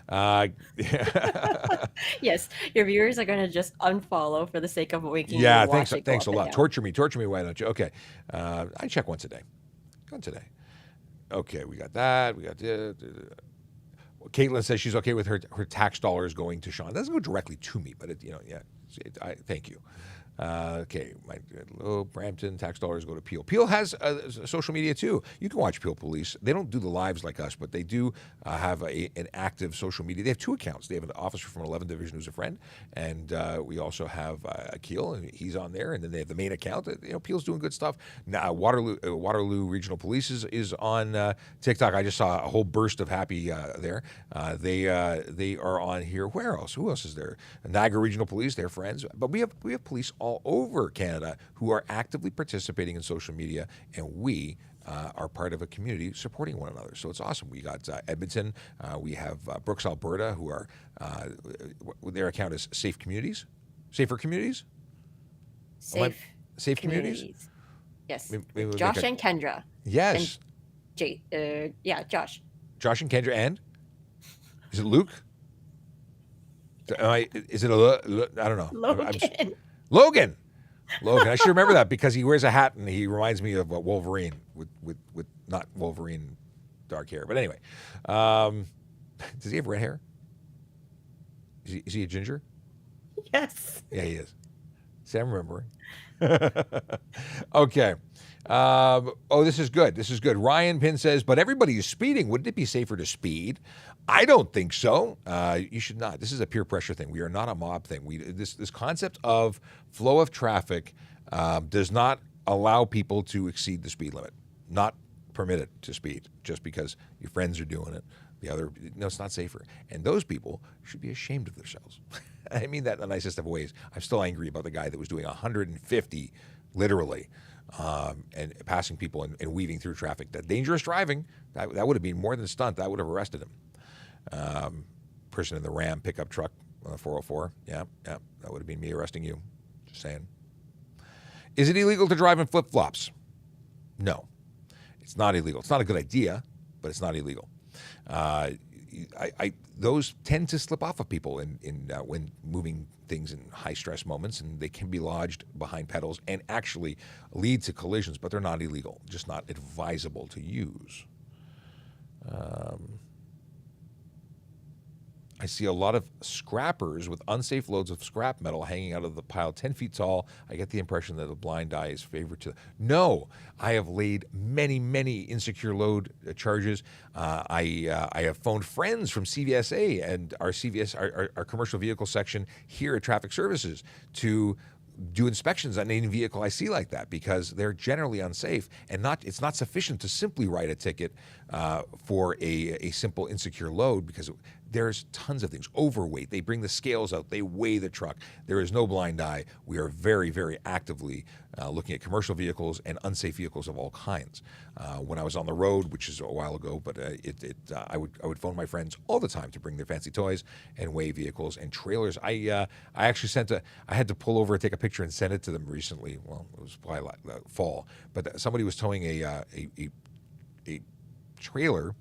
that. Yes, your viewers are going to just unfollow for the sake of making you watch it. Thanks a lot. Torture me, why don't you? Okay. I check once a day. Okay, we got that. We got Caitlin says she's okay with her tax dollars going to Sean. It doesn't go directly to me, but thank you. Okay, Brampton tax dollars go to Peel. Peel has social media too. You can watch Peel Police. They don't do the lives like us, but they do have an active social media. They have 2 accounts. They have an officer from 11th Division who's a friend, and we also have Akil, and he's on there. And then they have the main account. Peel's doing good stuff. Now Waterloo Regional Police is on TikTok. I just saw a whole burst of happy there. They are on here. Where else? Who else is there? Niagara Regional Police. They're friends, but we have police all over Canada who are actively participating in social media, and we are part of a community supporting one another. So it's awesome. We got Edmonton, we have Brooks, Alberta, who are their account is Safer Communities. Safe Communities. Yes. Maybe Josh and Kendra. Yes. And Josh. Josh and Kendra, and is it Luke? Is it I don't know. Logan. Logan. I should remember that because he wears a hat and he reminds me of Wolverine with not Wolverine dark hair. But anyway, does he have red hair? Is he a ginger? Yes. Yeah, he is. See, I'm remembering. Okay. This is good. This is good. Ryan Pin says, but everybody is speeding. Wouldn't it be safer to speed? I don't think so. You should not. This is a peer pressure thing. We are not a mob thing. This concept of flow of traffic does not allow people to exceed the speed limit. Not permitted to speed just because your friends are doing it. It's not safer. And those people should be ashamed of themselves. I mean that in the nicest of ways. I'm still angry about the guy that was doing 150, literally, and passing people and weaving through traffic. That dangerous driving, that would have been more than a stunt. That would have arrested him. Person in the Ram pickup truck on the 404. Yeah, that would have been me arresting you. Just saying. Is it illegal to drive in flip-flops? No, it's not illegal. It's not a good idea, but it's not illegal. Those tend to slip off of people when moving things in high stress moments, and they can be lodged behind pedals and actually lead to collisions, but they're not illegal, just not advisable to use. I see a lot of scrappers with unsafe loads of scrap metal hanging out of the pile 10 feet tall. I get the impression that a blind eye is favored to. No, I have laid many, many insecure load charges. I have phoned friends from CVSA and our commercial vehicle section here at Traffic Services to do inspections on any vehicle I see like that because they're generally unsafe, and it's not sufficient to simply write a ticket for a simple insecure load because there's tons of things. Overweight, they bring the scales out, they weigh the truck. There is no blind eye. We are very, very actively looking at commercial vehicles and unsafe vehicles of all kinds. When I was on the road, which is a while ago, but I would phone my friends all the time to bring their fancy toys and weigh vehicles and trailers. I actually I had to pull over and take a picture and send it to them recently. Well, it was probably fall, but somebody was towing a trailer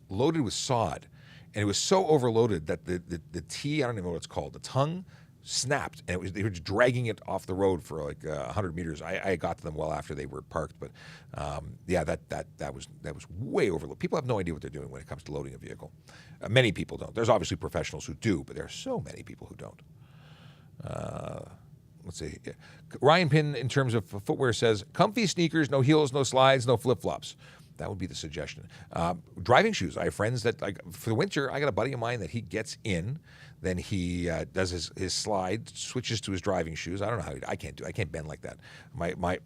loaded with sod. And it was so overloaded that the T, I don't even know what it's called, the tongue snapped, and they were just dragging it off the road for like 100 meters. I got to them well after they were parked, but that was way overloaded. People have no idea what they're doing when it comes to loading a vehicle. Many people don't. There's obviously professionals who do, but there are so many people who don't. Let's see. Ryan Pin, in terms of footwear, says, comfy sneakers, no heels, no slides, no flip-flops. That would be the suggestion. Driving shoes. I have friends that, like, for the winter, I got a buddy of mine that he gets in, then he does his slide, switches to his driving shoes. I don't know how I can't bend like that. My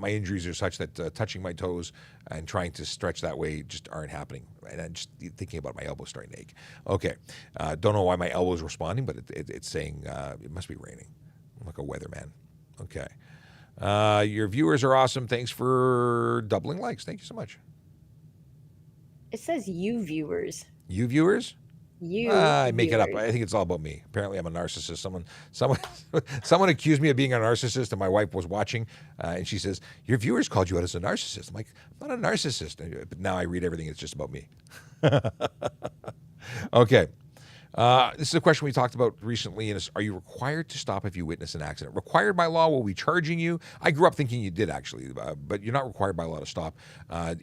injuries are such that touching my toes and trying to stretch that way just aren't happening. And I'm just thinking about my elbow starting to ache. Okay, don't know why my elbow is responding, but it's saying it must be raining. I'm like a weatherman. Okay. Your viewers are awesome. Thanks for doubling likes. Thank you so much. It says you viewers. You viewers? You. I make viewers. it up. I think it's all about me. Apparently, I'm a narcissist. Someone accused me of being a narcissist, and my wife was watching, and she says, "Your viewers called you out as a narcissist." I'm like, "I'm not a narcissist." But now I read everything. It's just about me. Okay. This is a question we talked about recently, and it's, are you required to stop if you witness an accident? Required by law, will we charging you? I grew up thinking you did, actually, but you're not required by law to stop.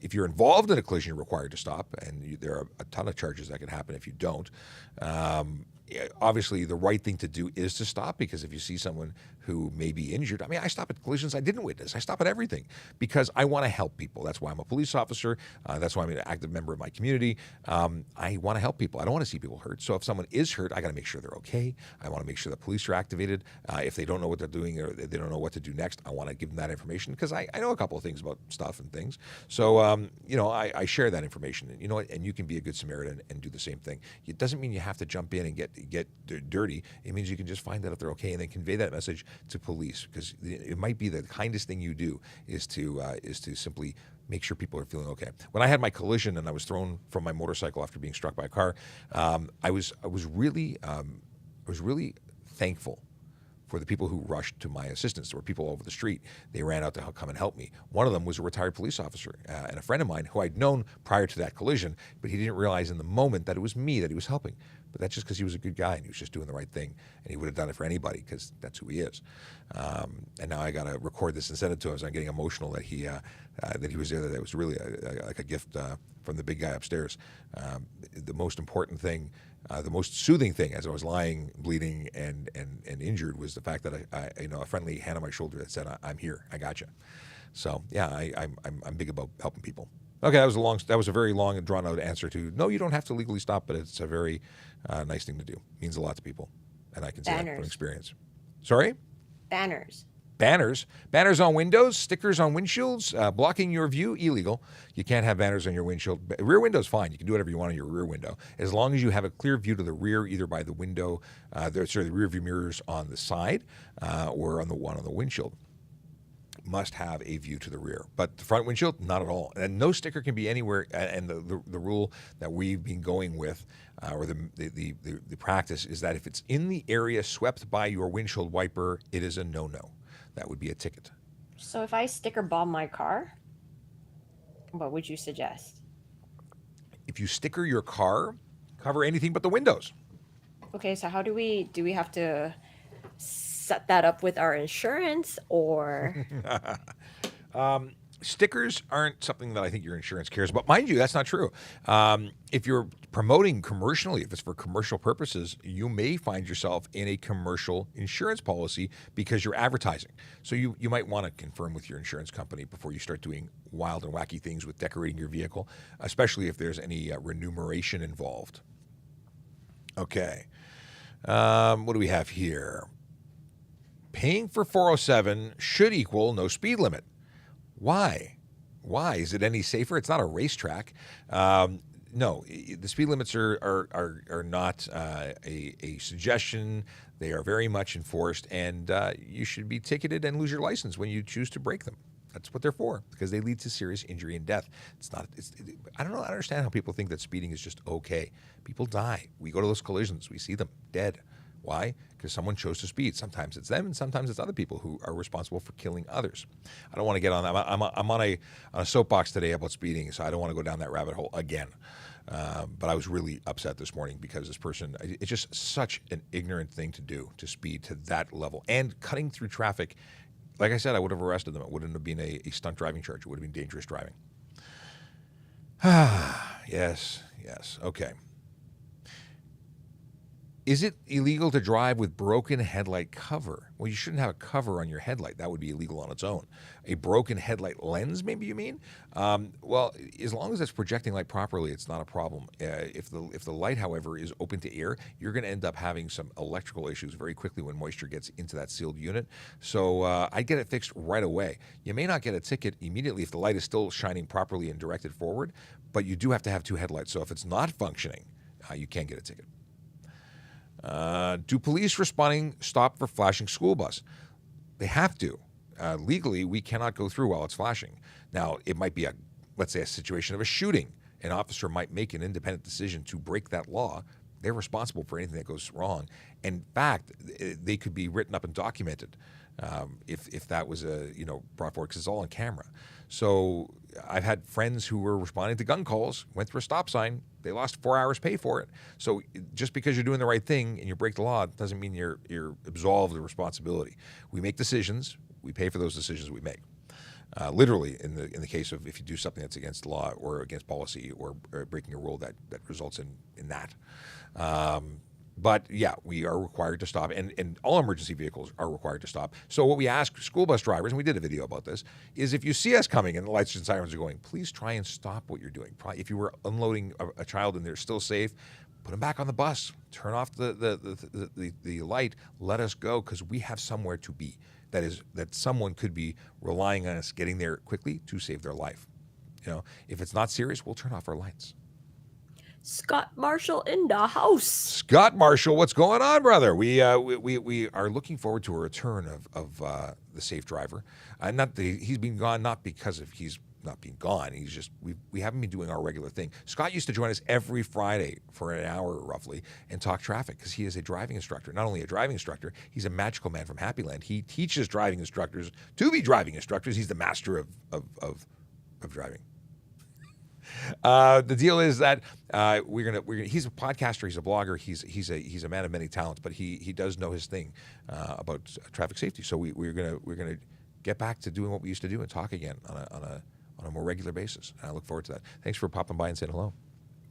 If you're involved in a collision, you're required to stop, and there are a ton of charges that can happen if you don't. Obviously, the right thing to do is to stop, because if you see someone who may be injured, I mean, I stop at collisions I didn't witness. I stop at everything because I want to help people. That's why I'm a police officer. That's why I'm an active member of my community. I want to help people. I don't want to see people hurt. So if someone is hurt, I got to make sure they're okay. I want to make sure the police are activated. If they don't know what they're doing or they don't know what to do next, I want to give them that information because I know a couple of things about stuff and things. So, I share that information. And you can be a good Samaritan and do the same thing. It doesn't mean you have to jump in and get dirty. It means you can just find out if they're okay and then convey that message to police, because it might be the kindest thing you do is to simply make sure people are feeling okay. When I had my collision and I was thrown from my motorcycle after being struck by a car, I was really thankful for the people who rushed to my assistance. There were people over the street. They ran out to come and help me. One of them was a retired police officer and a friend of mine who I'd known prior to that collision, but he didn't realize in the moment that it was me that he was helping. But that's just because he was a good guy and he was just doing the right thing, and he would have done it for anybody because that's who he is. And now I got to record this and send it to him. So I'm getting emotional that he was there. That was really like a gift from the big guy upstairs. The most important thing, the most soothing thing, as I was lying, bleeding, and injured, was the fact that a friendly hand on my shoulder that said, "I'm here. I got you." So yeah, I'm big about helping people. Okay, that was a very long and drawn out answer to no, you don't have to legally stop, but it's a very nice thing to do. It means a lot to people, and I can say that from experience. Sorry? Banners. Banners on windows, stickers on windshields, blocking your view, illegal. You can't have banners on your windshield. Rear window's fine. You can do whatever you want on your rear window, as long as you have a clear view to the rear, either by the window, the rear view mirrors on the side, or on the one on the windshield. Must have a view to the rear, but the front windshield, not at all. And no sticker can be anywhere. And the rule that we've been going with, or the practice, is that if it's in the area swept by your windshield wiper, it is a no-no. That would be a ticket. So if I sticker bomb my car, what would you suggest? If you sticker your car, cover anything but the windows. Okay, so how do we have to set that up with our insurance, or Stickers aren't something that I think your insurance cares about. Mind you, that's not true. If you're promoting commercially, if it's for commercial purposes, you may find yourself in a commercial insurance policy because you're advertising. So you might want to confirm with your insurance company before you start doing wild and wacky things with decorating your vehicle, especially if there's any remuneration involved. Okay. What do we have here? Paying for 407 should equal no speed limit. Why? Is it any safer? It's not a racetrack. No, the speed limits are not a suggestion. They are very much enforced, and you should be ticketed and lose your license when you choose to break them. That's what they're for, because they lead to serious injury and death. I don't know. I don't understand how people think that speeding is just okay. People die. We go to those collisions. We see them dead. Why? Because someone chose to speed. Sometimes it's them, and sometimes it's other people who are responsible for killing others. I don't want to get on that. I'm on a soapbox today about speeding, so I don't want to go down that rabbit hole again. But I was really upset this morning because this person, it's just such an ignorant thing to do, to speed to that level. And cutting through traffic, like I said, I would have arrested them. It wouldn't have been a stunt driving charge. It would have been dangerous driving. Yes. Okay. Is it illegal to drive with broken headlight cover? Well, you shouldn't have a cover on your headlight. That would be illegal on its own. A broken headlight lens, maybe you mean? Well, as long as it's projecting light properly, it's not a problem. If the light, however, is open to air, you're going to end up having some electrical issues very quickly when moisture gets into that sealed unit. So I'd get it fixed right away. You may not get a ticket immediately if the light is still shining properly and directed forward, but you do have to have two headlights. So if it's not functioning, you can get a ticket. Do police responding stop for flashing school bus? They have to. Legally, we cannot go through while it's flashing. Now, it might be let's say a situation of a shooting. An officer might make an independent decision to break that law. They're responsible for anything that goes wrong. In fact, they could be written up and documented if that was brought forward, because it's all on camera. So I've had friends who were responding to gun calls, went through a stop sign, They lost 4 hours pay for it. So just because you're doing the right thing and you break the law doesn't mean you're absolved of responsibility. We make decisions. We pay for those decisions we make. Literally, in the case of if you do something that's against the law or against policy or breaking a rule that results in that. But yeah, we are required to stop, and all emergency vehicles are required to stop. So what we ask school bus drivers, and we did a video about this, is if you see us coming and the lights and sirens are going, please try and stop what you're doing. If you were unloading a child and they're still safe, put them back on the bus, turn off the light, let us go, because we have somewhere to be. That someone could be relying on us getting there quickly to save their life. If it's not serious, we'll turn off our lights. Scott Marshall in the house. Scott Marshall, what's going on, brother? We are looking forward to a return of the safe driver. He's been gone not because of he's not been gone. He's just we haven't been doing our regular thing. Scott used to join us every Friday for an hour roughly and talk traffic because he is a driving instructor. Not only a driving instructor, he's a magical man from Happy Land. He teaches driving instructors to be driving instructors. He's the master of driving. The deal is that he's a podcaster, he's a blogger, he's a man of many talents, but he does know his thing about traffic safety. So we're gonna get back to doing what we used to do and talk again on a more regular basis. And I look forward to that. Thanks for popping by and saying hello.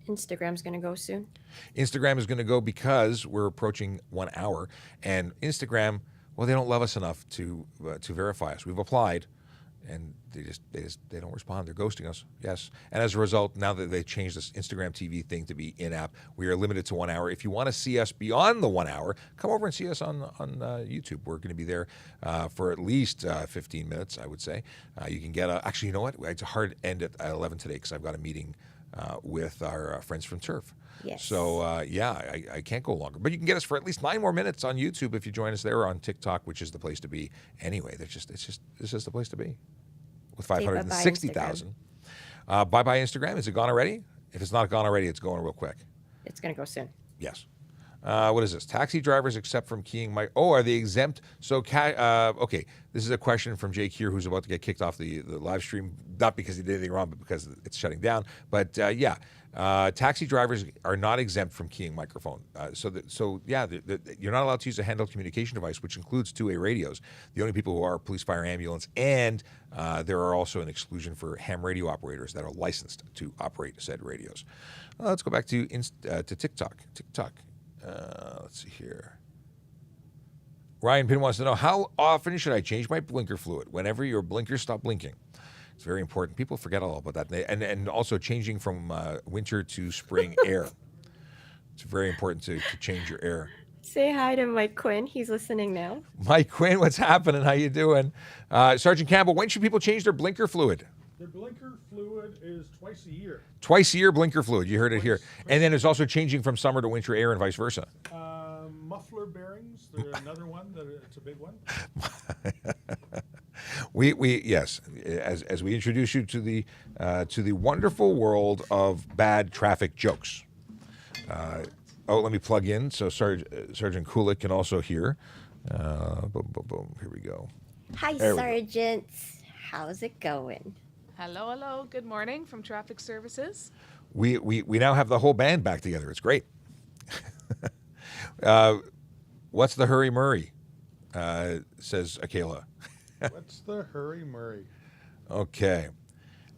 Instagram's going to go soon. Instagram is going to go because we're approaching 1 hour, and Instagram, well, they don't love us enough to verify us. We've applied, and they don't respond. They're ghosting us. Yes, and as a result, now that they changed this Instagram TV thing to be in-app, we are limited to 1 hour. If you want to see us beyond the 1 hour, come over and see us on YouTube. We're going to be there for at least 15 minutes, I would say. You can get actually, you know what? It's a hard end at 11 today because I've got a meeting with our friends from Turf. Yes. So, I can't go longer. But you can get us for at least 9 more minutes on YouTube if you join us there, or on TikTok, which is the place to be. Anyway, it's just the place to be. With 560,000. Bye-bye Instagram. Is it gone already? If it's not gone already, it's going real quick. It's going to go soon. Yes. What is this? Taxi drivers except from keying are they exempt? So, okay, this is a question from Jake here, who's about to get kicked off the live stream, not because he did anything wrong, but because it's shutting down. But taxi drivers are not exempt from keying microphone. You're not allowed to use a handheld communication device, which includes two-way radios. The only people who are police, fire, ambulance, and there are also an exclusion for ham radio operators that are licensed to operate said radios. Let's go back to TikTok. Let's see here. Ryan Pin wants to know, how often should I change my blinker fluid? Whenever your blinkers stop blinking. It's very important. People forget all about that. And also changing from winter to spring air. It's very important to change your air. Say hi to Mike Quinn. He's listening now. Mike Quinn, what's happening? How you doing? Sergeant Campbell, when should people change their blinker fluid? The blinker fluid is twice a year. Twice a year blinker fluid. You heard it here. And then there's also changing from summer to winter air and vice versa. Muffler bearings. They're another one. It's a big one. Yes, as we introduce you to the wonderful world of bad traffic jokes. Let me plug in so Sergeant Kulik can also hear. Boom, boom, boom. Here we go. Hi, Sergeants. How's it going? Hello. Good morning from Traffic Services. We now have the whole band back together. It's great. What's the hurry Murray? Says Akela. What's the hurry Murray? Okay.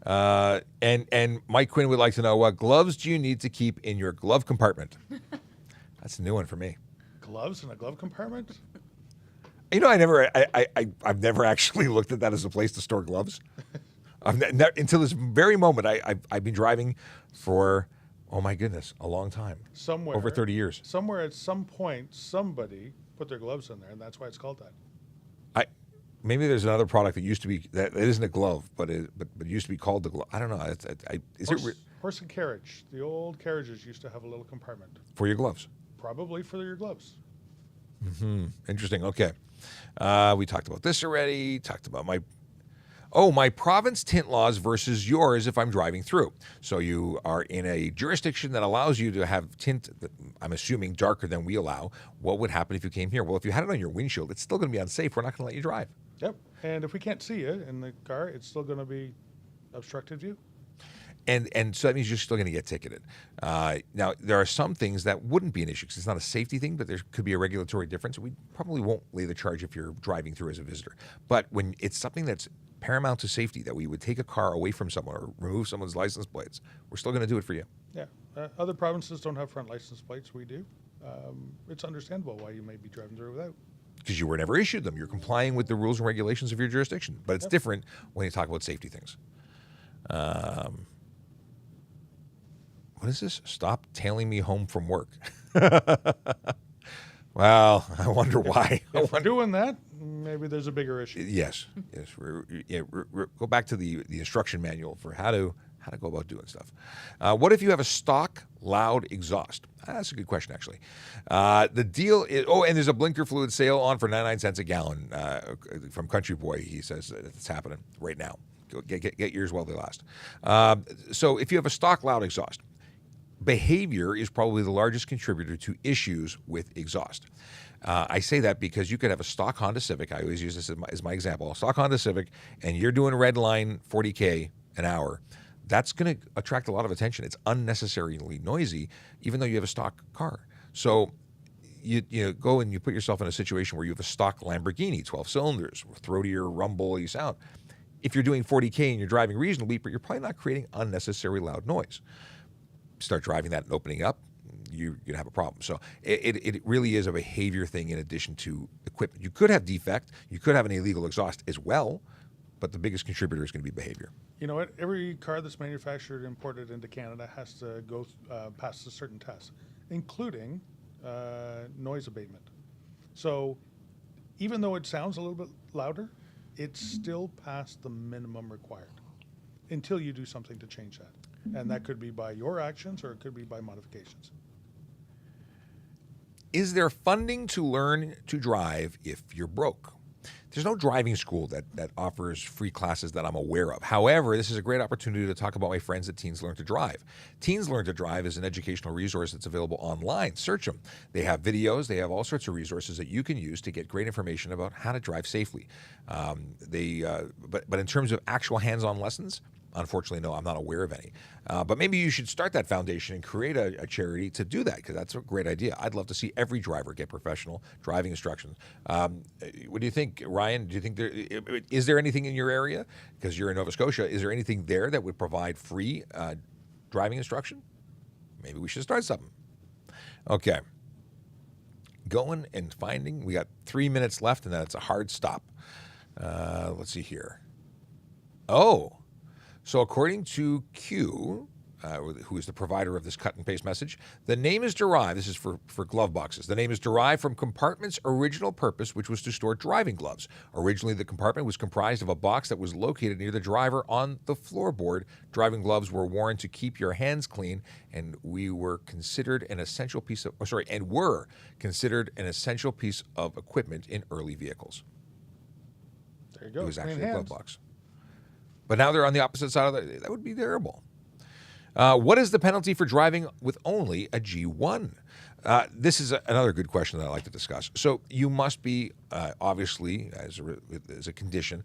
And Mike Quinn would like to know, what gloves do you need to keep in your glove compartment? That's a new one for me. Gloves in a glove compartment? You know, I've never actually looked at that as a place to store gloves. Until this very moment, I've been driving for, oh my goodness, a long time. Somewhere. Over 30 years. Somewhere at some point, somebody put their gloves in there, and that's why it's called that. Maybe there's another product that used to be, that isn't a glove, but used to be called the glove. I don't know. Horse and carriage. The old carriages used to have a little compartment. For your gloves? Probably for your gloves. Mm-hmm. Interesting. Okay. We talked about this already. Talked about my province tint laws versus yours if I'm driving through. So you are in a jurisdiction that allows you to have tint that I'm assuming darker than we allow. What would happen if you came here? Well, if you had it on your windshield, it's still going to be unsafe. We're not going to let you drive. Yep. And if we can't see you in the car, it's still going to be obstructed view. And so that means you're still going to get ticketed. Now, there are some things that wouldn't be an issue because it's not a safety thing, but there could be a regulatory difference. We probably won't lay the charge if you're driving through as a visitor. But when it's something that's paramount to safety, that we would take a car away from someone or remove someone's license plates, we're still going to do it for you. Yeah. Other provinces don't have front license plates. We do. It's understandable why you may be driving through without. Because you were never issued them. You're complying with the rules and regulations of your jurisdiction. But it's different when you talk about safety things. What is this? Stop tailing me home from work. Well, I wonder why. If we're doing that, maybe there's a bigger issue. Yes. Go back to the instruction manual for how to go about doing stuff. What if you have a stock loud exhaust? That's a good question, actually. The deal is, and there's a blinker fluid sale on for 99 cents a gallon from Country Boy. He says it's happening right now. Go get yours while they last. So if you have a stock loud exhaust, behavior is probably the largest contributor to issues with exhaust. I say that because you could have a stock Honda Civic. I always use this as my example. A stock Honda Civic, and you're doing red line 40K an hour. That's going to attract a lot of attention. It's unnecessarily noisy, even though you have a stock car. So you go and you put yourself in a situation where you have a stock Lamborghini, 12 cylinders, throatier, rumbly sound. If you're doing 40K and you're driving reasonably, but you're probably not creating unnecessary loud noise. Start driving that and opening up, you're going to have a problem. So it really is a behavior thing in addition to equipment. You could have defect. You could have an illegal exhaust as well, but the biggest contributor is going to be behavior. You know what? Every car that's manufactured and imported into Canada has to go past a certain test, including noise abatement. So even though it sounds a little bit louder, it's still past the minimum required until you do something to change that. And that could be by your actions or it could be by modifications. Is there funding to learn to drive if you're broke? There's no driving school that offers free classes that I'm aware of. However, this is a great opportunity to talk about my friends at Teens Learn to Drive. Teens Learn to Drive is an educational resource that's available online. Search them. They have videos. They have all sorts of resources that you can use to get great information about how to drive safely. But in terms of actual hands-on lessons, unfortunately, no, I'm not aware of any. But maybe you should start that foundation and create a charity to do that, because that's a great idea. I'd love to see every driver get professional driving instructions. What do you think, Ryan? Do you think is there anything in your area, because you're in Nova Scotia, is there anything there that would provide free driving instruction? Maybe we should start something. Okay. Going and finding. We got 3 minutes left, and then it's a hard stop. Let's see here. Oh. So according to Q, who is the provider of this cut and paste message, the name is derived, this is for glove boxes, the name is derived from compartment's original purpose, which was to store driving gloves. Originally, the compartment was comprised of a box that was located near the driver on the floorboard. Driving gloves were worn to keep your hands clean, and were considered an essential piece of equipment in early vehicles. There you go. It was Clean actually a glove hands. box. But now they're on the opposite side of that would be terrible. What is the penalty for driving with only a G1? This is another good question that I'd like to discuss. So you must be, obviously, as a condition,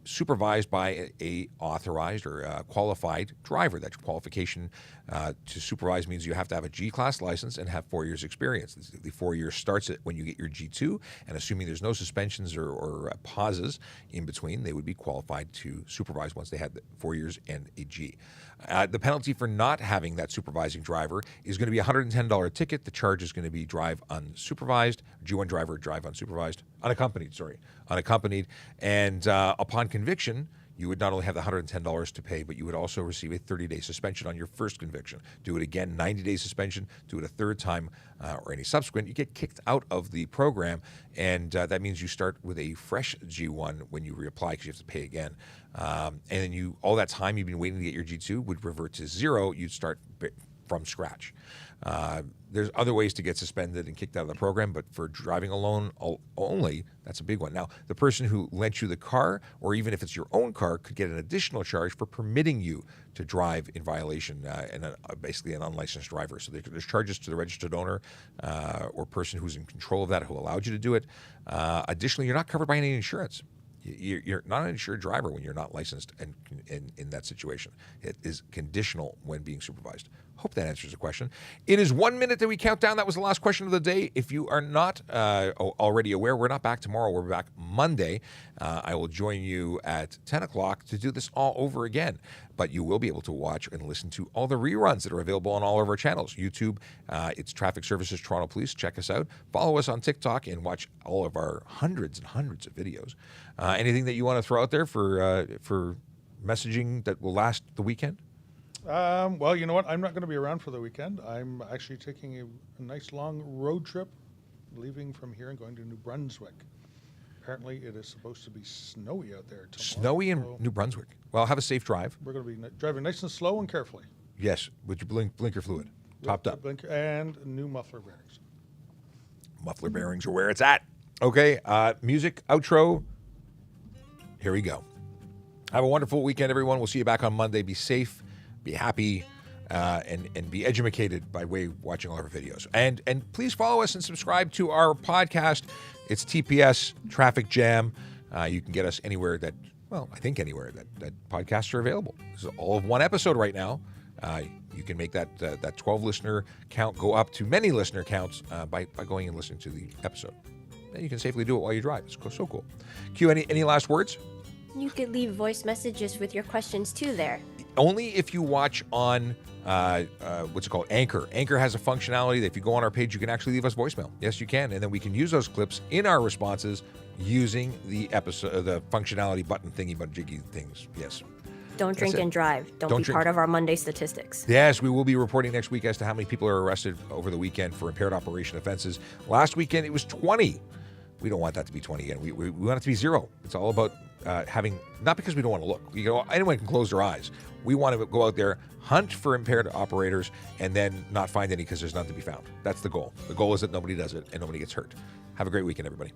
supervised by a authorized or qualified driver. That qualification to supervise means you have to have a G-class license and have 4 years experience. The 4 years starts at when you get your G2, and assuming there's no suspensions or pauses in between, they would be qualified to supervise once they had 4 years and a G. The penalty for not having that supervising driver is going to be a $110 ticket. The charge is going to be drive unsupervised, G1 driver, drive unsupervised, unaccompanied. And upon conviction, you would not only have the $110 to pay, but you would also receive a 30-day suspension on your first conviction. Do it again, 90-day suspension. Do it a third time or any subsequent. You get kicked out of the program, and that means you start with a fresh G1 when you reapply because you have to pay again. And then all that time you've been waiting to get your G2 would revert to zero. You'd start from scratch. There's other ways to get suspended and kicked out of the program, but for driving alone only, that's a big one. Now, the person who lent you the car, or even if it's your own car, could get an additional charge for permitting you to drive in violation and basically an unlicensed driver. So there's charges to the registered owner or person who's in control of that who allowed you to do it. Additionally, you're not covered by any insurance. You're not an insured driver when you're not licensed and in that situation. It is conditional when being supervised. Hope that answers the question. It is 1 minute that we count down. That was the last question of the day. If you are not already aware, we're not back tomorrow. We're back Monday. I will join you at 10 o'clock to do this all over again. But you will be able to watch and listen to all the reruns that are available on all of our channels. YouTube, it's Traffic Services Toronto Police. Check us out. Follow us on TikTok and watch all of our hundreds and hundreds of videos. Anything that you want to throw out there for messaging that will last the weekend? Well, you know what? I'm not going to be around for the weekend. I'm actually taking a nice long road trip, leaving from here and going to New Brunswick. Apparently, it is supposed to be snowy out there tomorrow. Snowy in New Brunswick. Well, have a safe drive. We're going to be driving nice and slow and carefully. Yes, with your blinker fluid topped up. Blinker and new muffler bearings. Muffler bearings are where it's at. Okay, music, outro. Here we go. Have a wonderful weekend, everyone. We'll see you back on Monday. Be safe, be happy, and be educated by way of watching all our videos. And please follow us and subscribe to our podcast. It's TPS Traffic Jam. You can get us anywhere that, well, I think anywhere that podcasts are available. This is all of one episode right now. You can make that 12 listener count go up to many listener counts by going and listening to the episode. And you can safely do it while you drive. It's so cool. Q, any last words? You could leave voice messages with your questions too there. Only if you watch on what's it called? Anchor. Anchor has a functionality that if you go on our page, you can actually leave us voicemail. Yes, you can, and then we can use those clips in our responses using the episode, the functionality button thingy, but jiggy things. Yes. Don't drink and drive. Don't be part of our Monday statistics. Yes, we will be reporting next week as to how many people are arrested over the weekend for impaired operation offenses. Last weekend, it was 20. We don't want that to be 20 again. We want it to be 0. It's all about having, not because we don't want to look. Anyone can close their eyes. We want to go out there, hunt for impaired operators, and then not find any because there's none to be found. That's the goal. The goal is that nobody does it and nobody gets hurt. Have a great weekend, everybody.